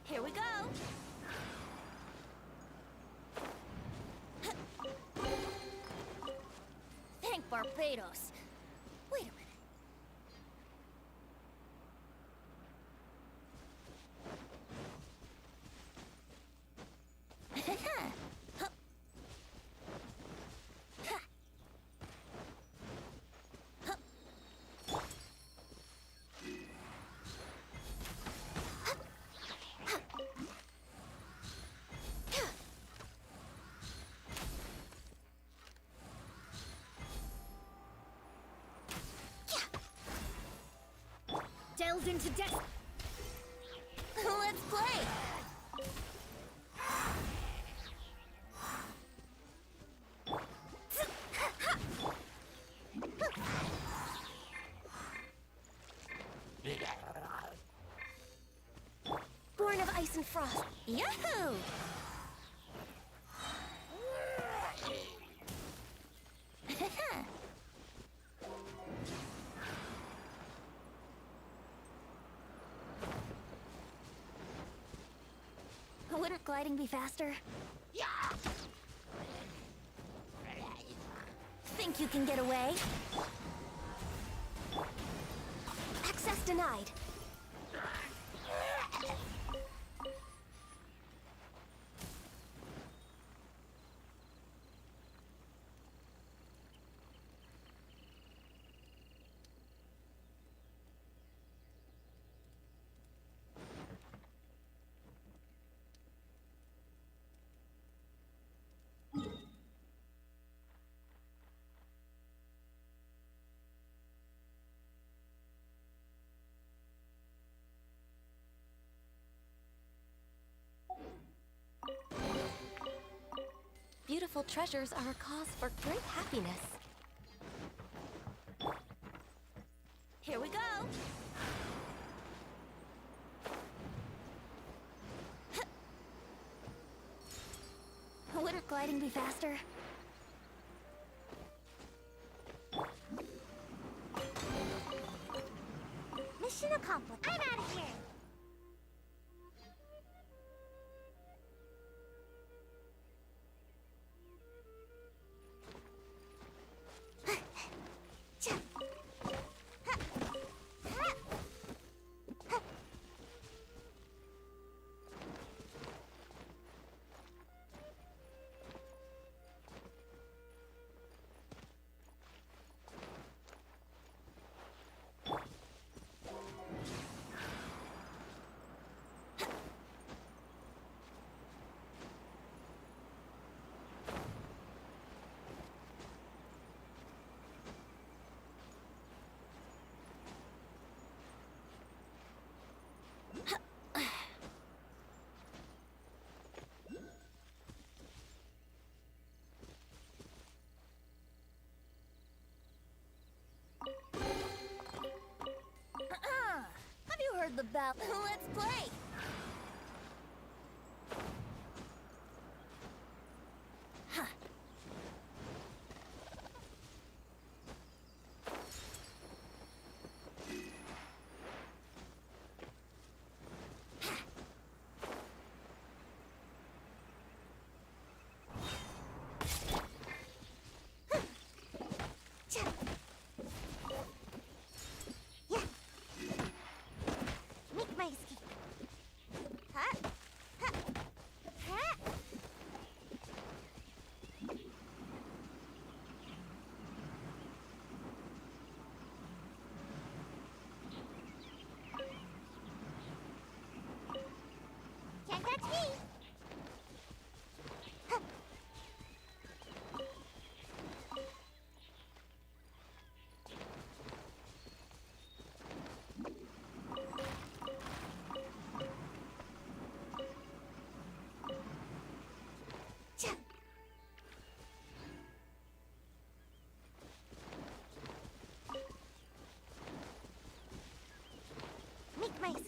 Here we go. Thank Barbados. Wait a minute. Delves into death. Let's play. Born of ice and frost. Yahoo! Wouldn't gliding be faster? Yeah. Think you can get away? Access denied. Beautiful treasures are a cause for great happiness. Here we go! Wouldn't gliding be faster? Mission accomplished. I'm out of here. Have you heard the bell? Let's play! Make my escape. Huh? Huh? Huh? Can't catch me. Huh. Make my escape.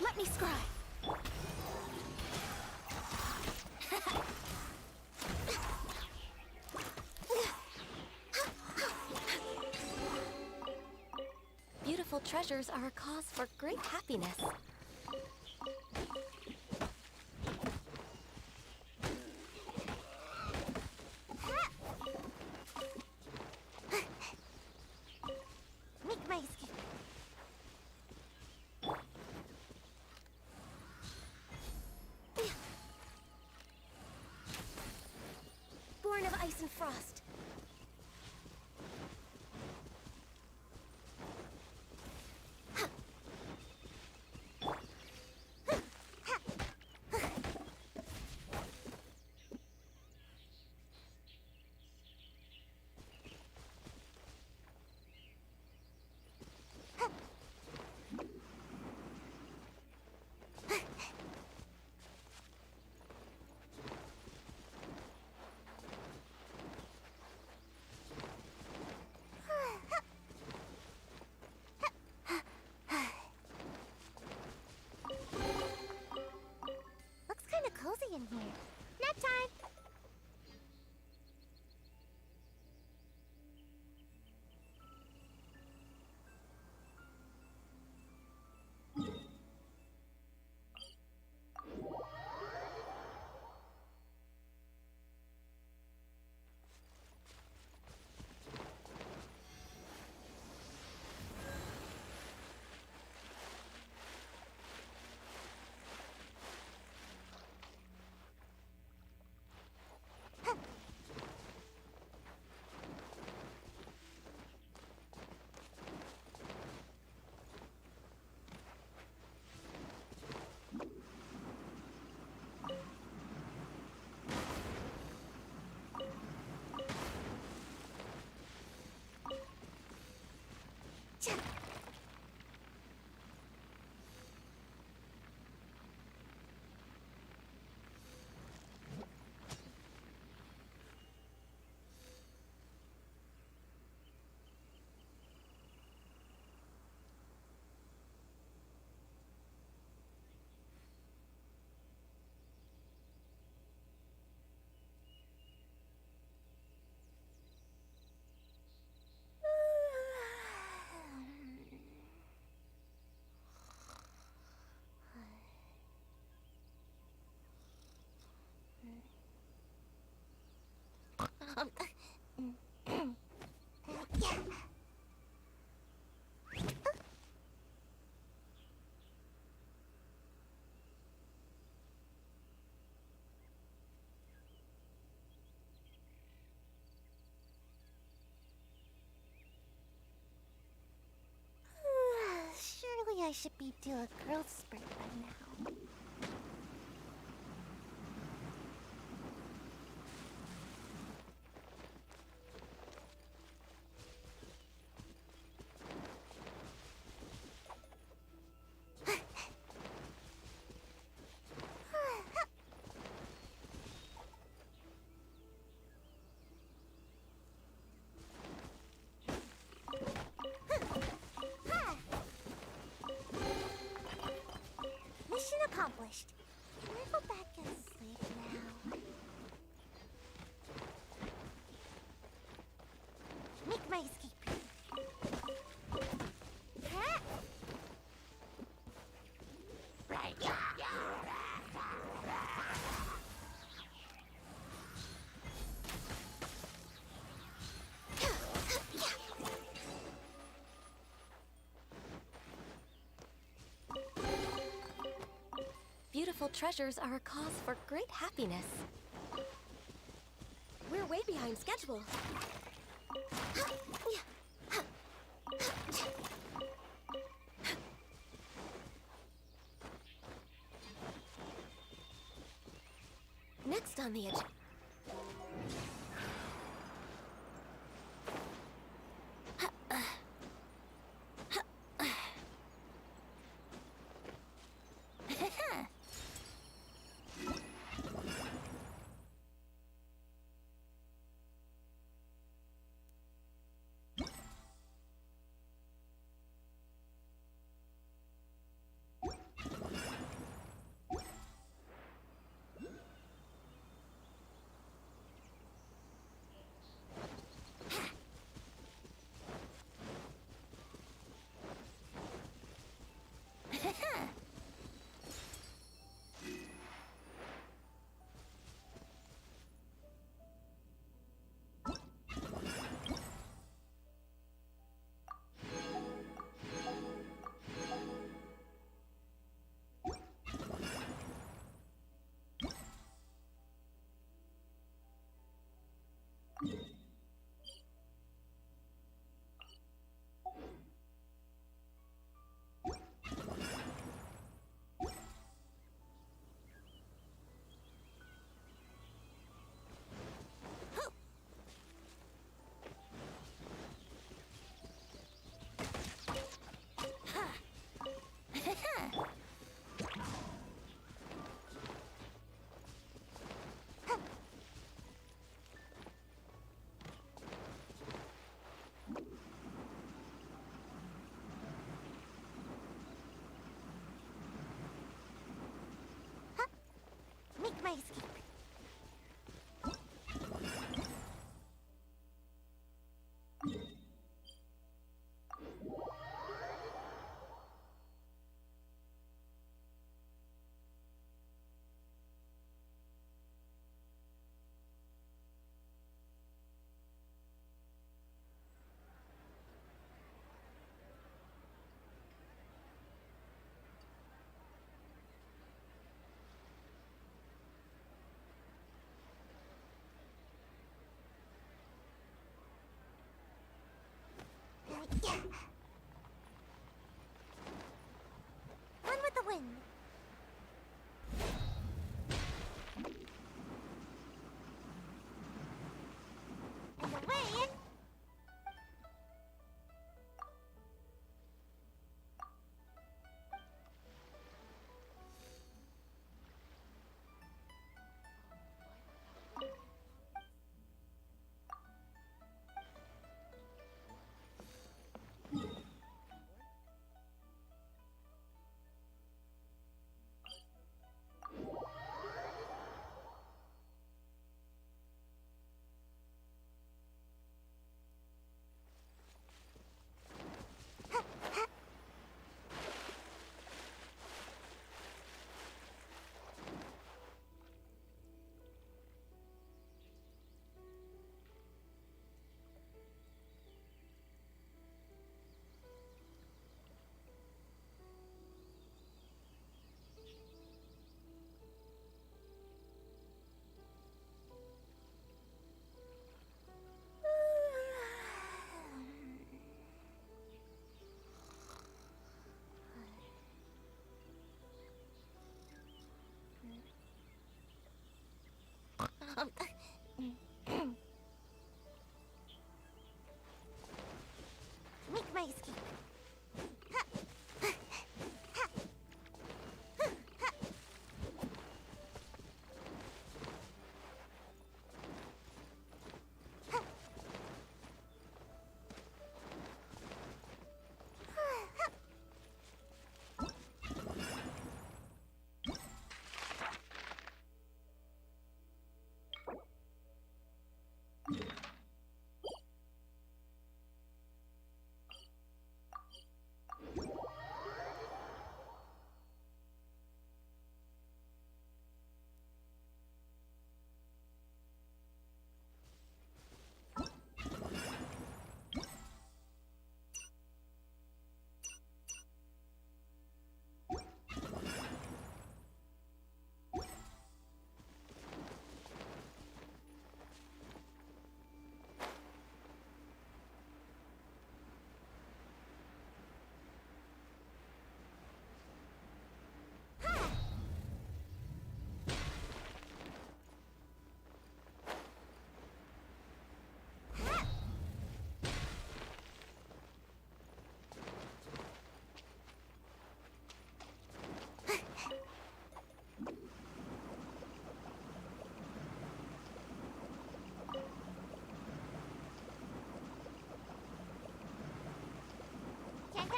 Let me scry! Beautiful treasures are a cause for great happiness. Make my escape. Born of ice and frost. Surely I should be due a growth spurt by now. Mission accomplished. Can I go back and sleep now? Make my escape. Huh? Right. Beautiful treasures are a cause for great happiness. We're way behind schedule. Next on the agenda.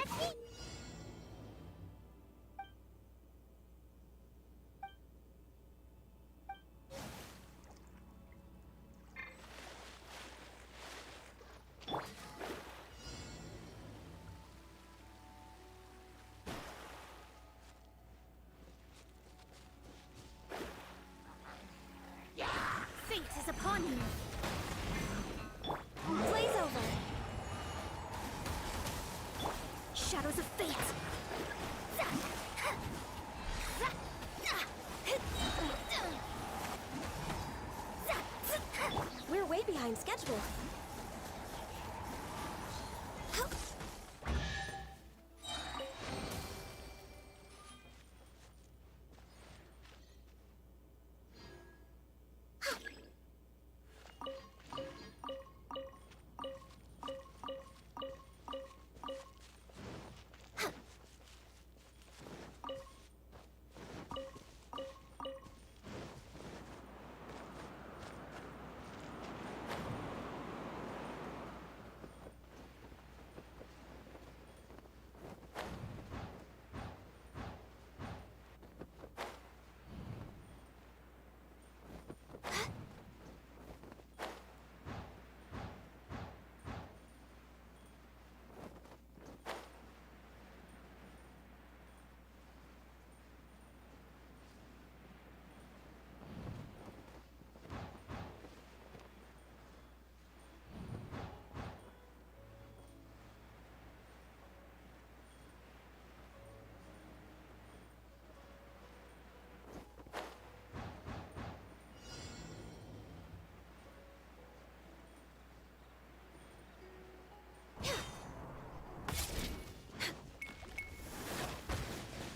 catch me? Fate is upon you. Blaze over. Shadows of fate. We're way behind schedule.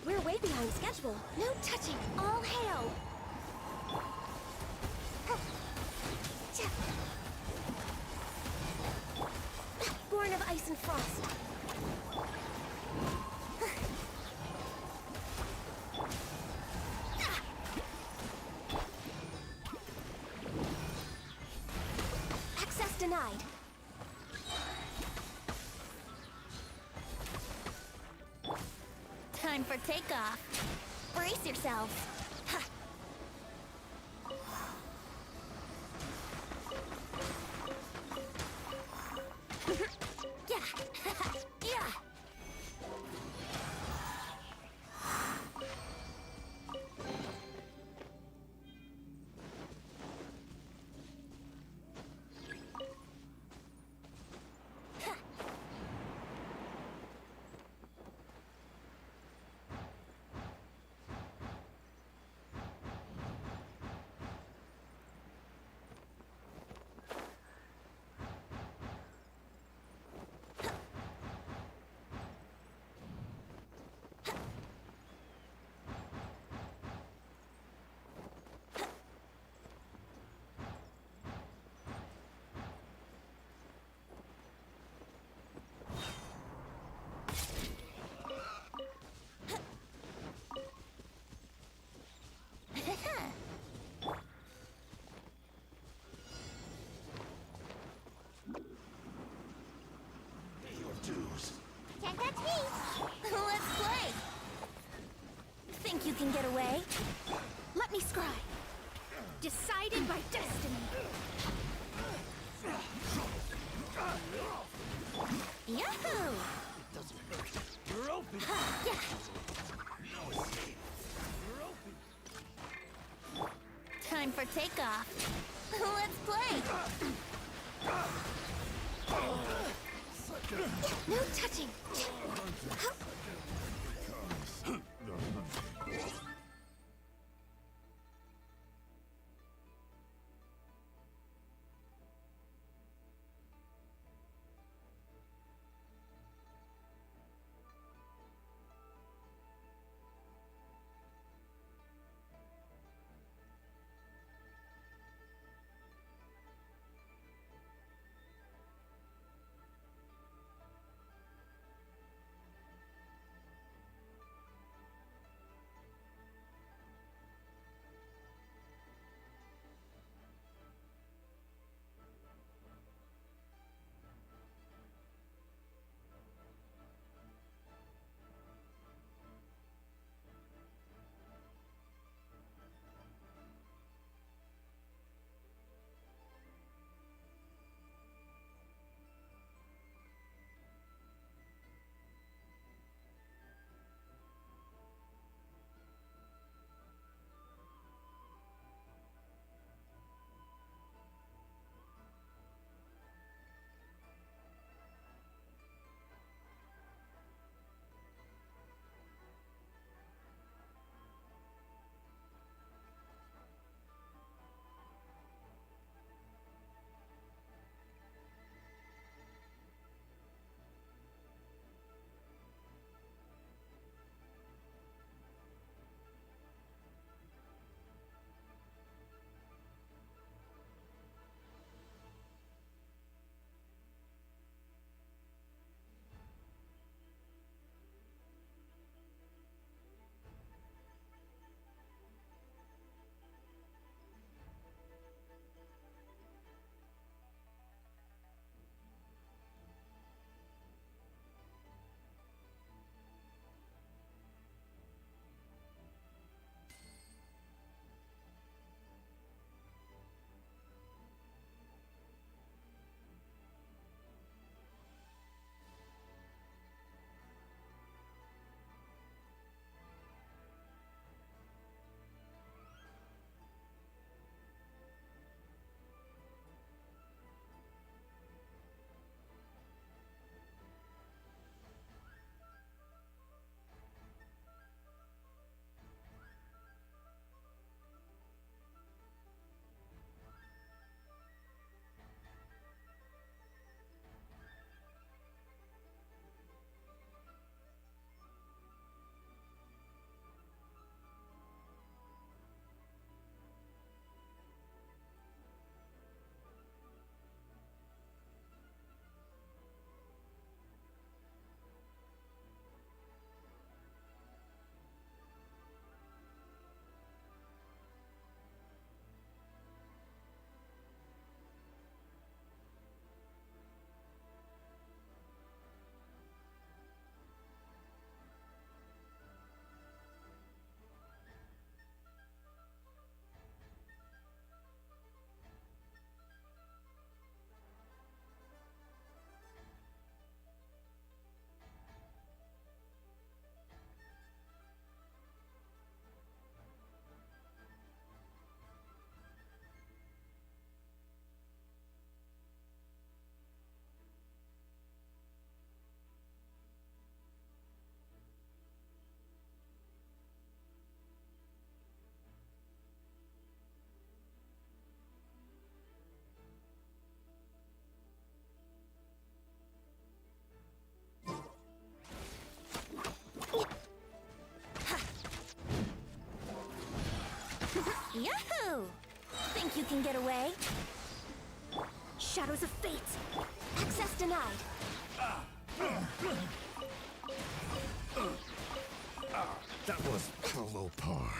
We're way behind schedule. No touching. All hail. Born of ice and frost. Access denied. Time for takeoff. Brace yourselves. Ha. Yeah. Yeah. Can't catch me! Let's play! Think you can get away? Let me scry. Decided by destiny. Yahoo! It doesn't hurt. You're open. Yeah. No escape. You're open. Time for takeoff. Let's play. No touching. can get away? Shadows of Fate! Access denied! That was below par.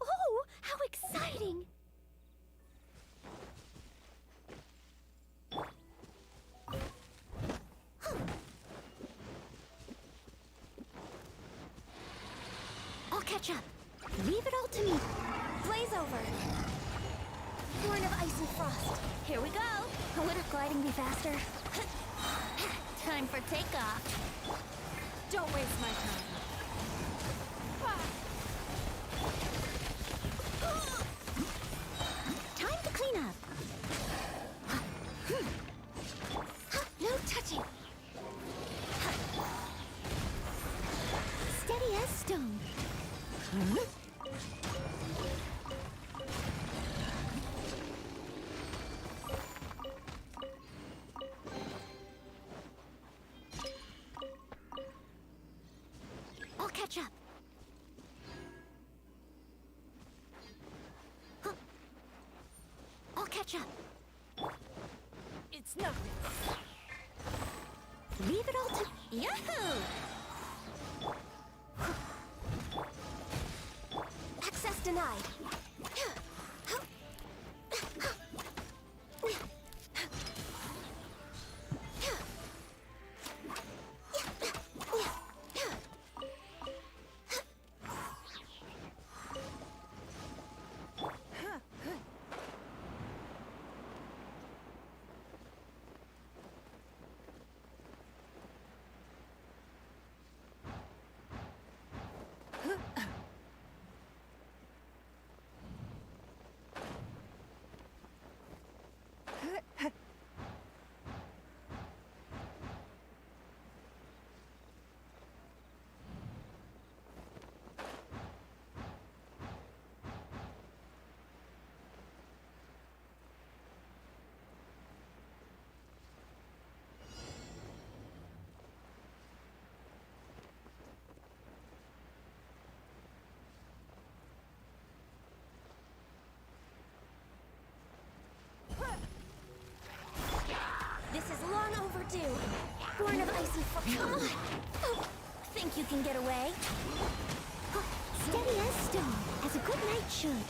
Oh, how exciting! I'll catch up. Leave it all to me. Blaze over. Born of ice and frost. Here we go. Wouldn't gliding be faster? Time for takeoff. Don't waste my time. Time to clean up. No touching. Steady as stone. I'll catch up. I'll catch up. It's nothing. Leave it all to Yahoo! Access denied. This is long overdue. Born of ice and frost. Come on! Oh, think you can get away? Steady as stone, as a good knight should.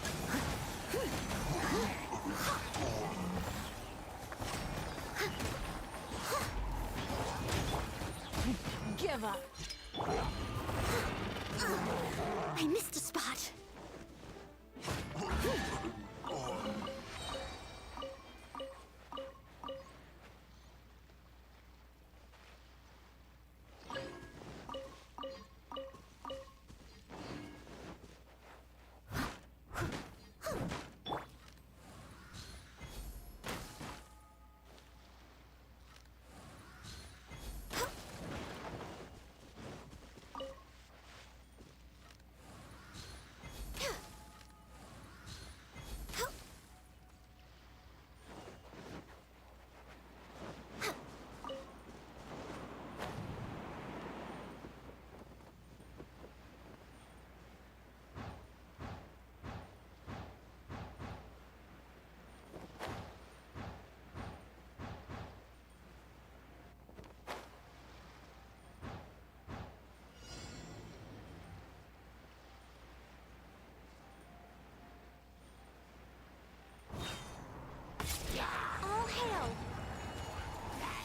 Give up. I missed a spot.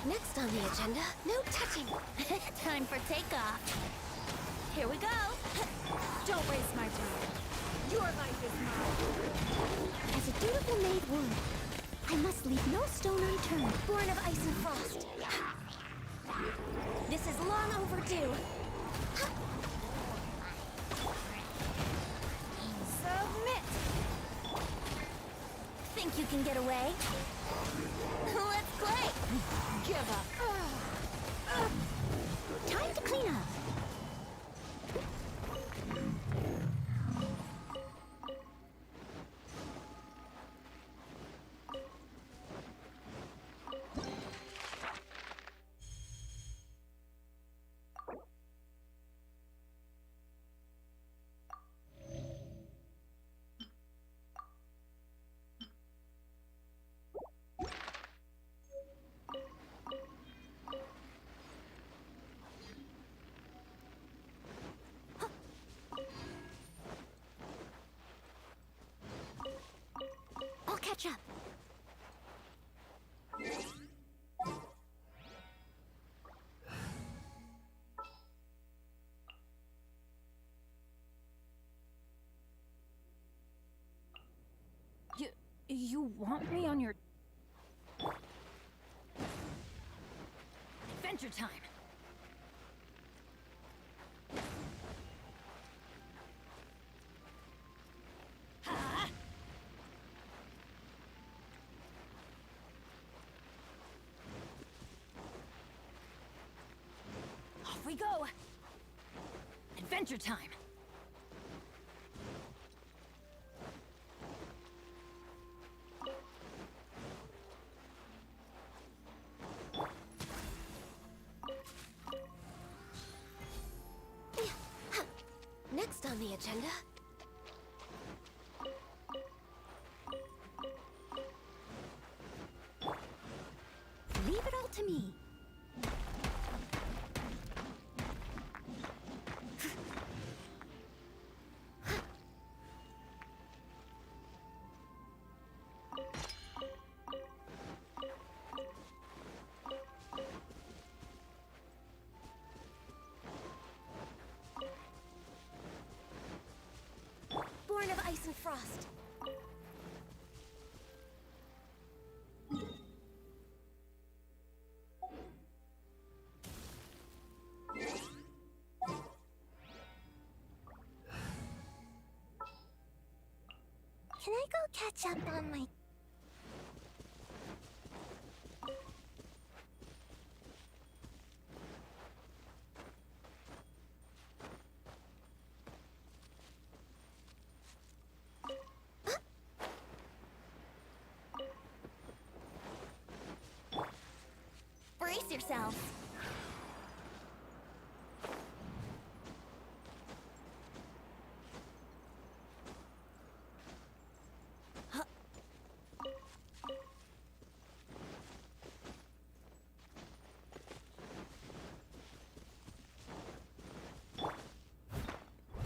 Next on the agenda, no touching. Time for takeoff. Here we go. Don't waste my time. Your life is mine. As a dutiful maid would, I must leave no stone unturned. Born of ice and frost. This is long overdue. Submit. Think you can get away? Let's play. Give up. Time to clean up. I'll catch up. You want me on your... Adventure time! Ha! Off we go! Adventure time! Next on the agenda... Leave it all to me. Born of ice and frost. Can I go catch up on my... Brace yourselves.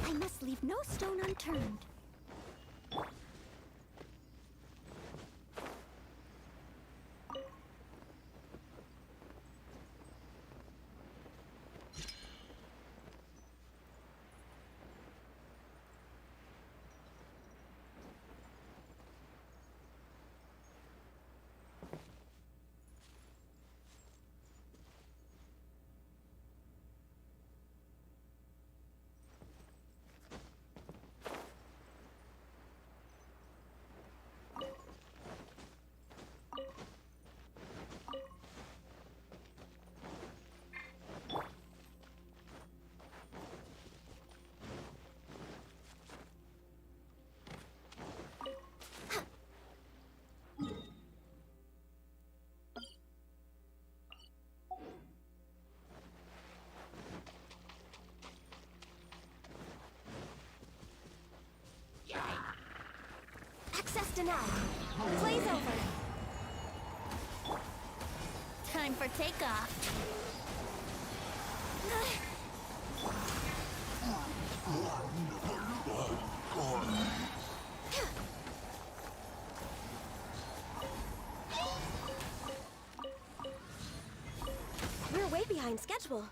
I must leave no stone unturned. Access denied. Play's over. Time for takeoff. behind schedule.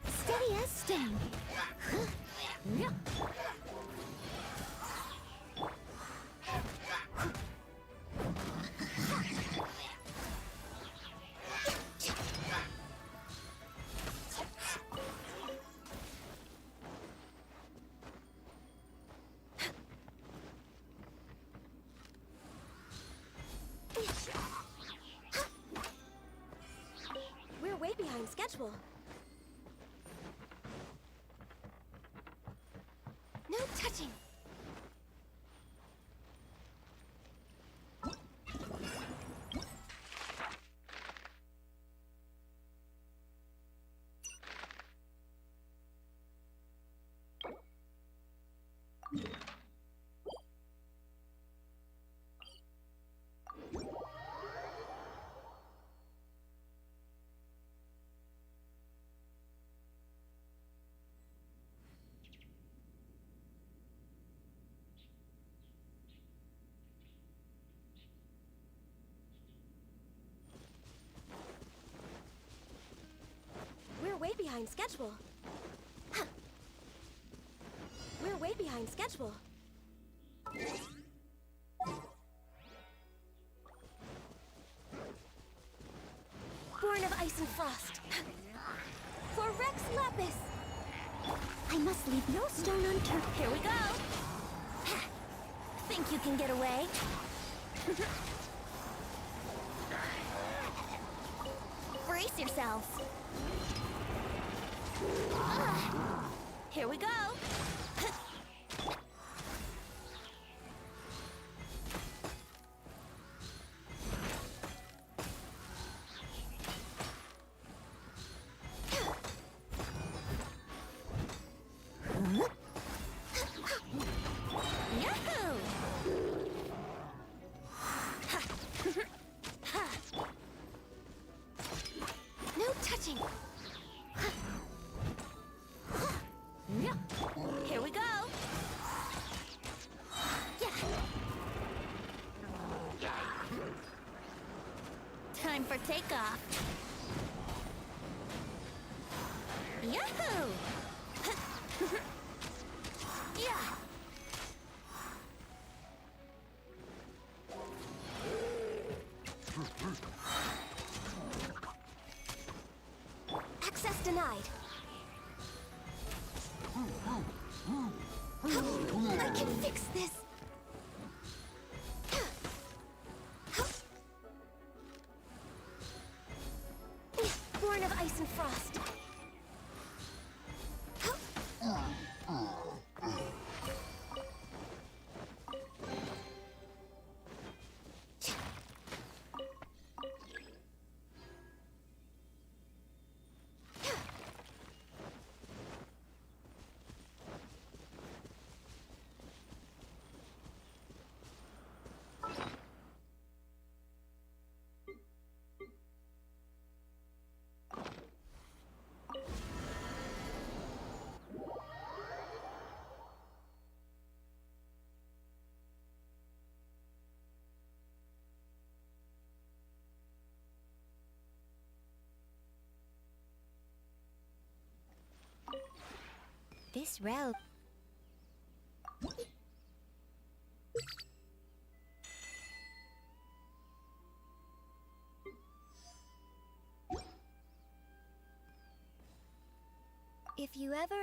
Steady as stone. We're way behind schedule. No touching. We're way behind schedule. We're way behind schedule. Born of ice and frost. For Rex Lapis. I must leave no stone unturned. Here we go. Think you can get away? Brace yourselves. Here we go. Yahoo! No touching. Here we go. Yeah. Time for takeoff. Yahoo! Yeah. Access denied. I can fix this. Born of ice and frost. This rope. If you ever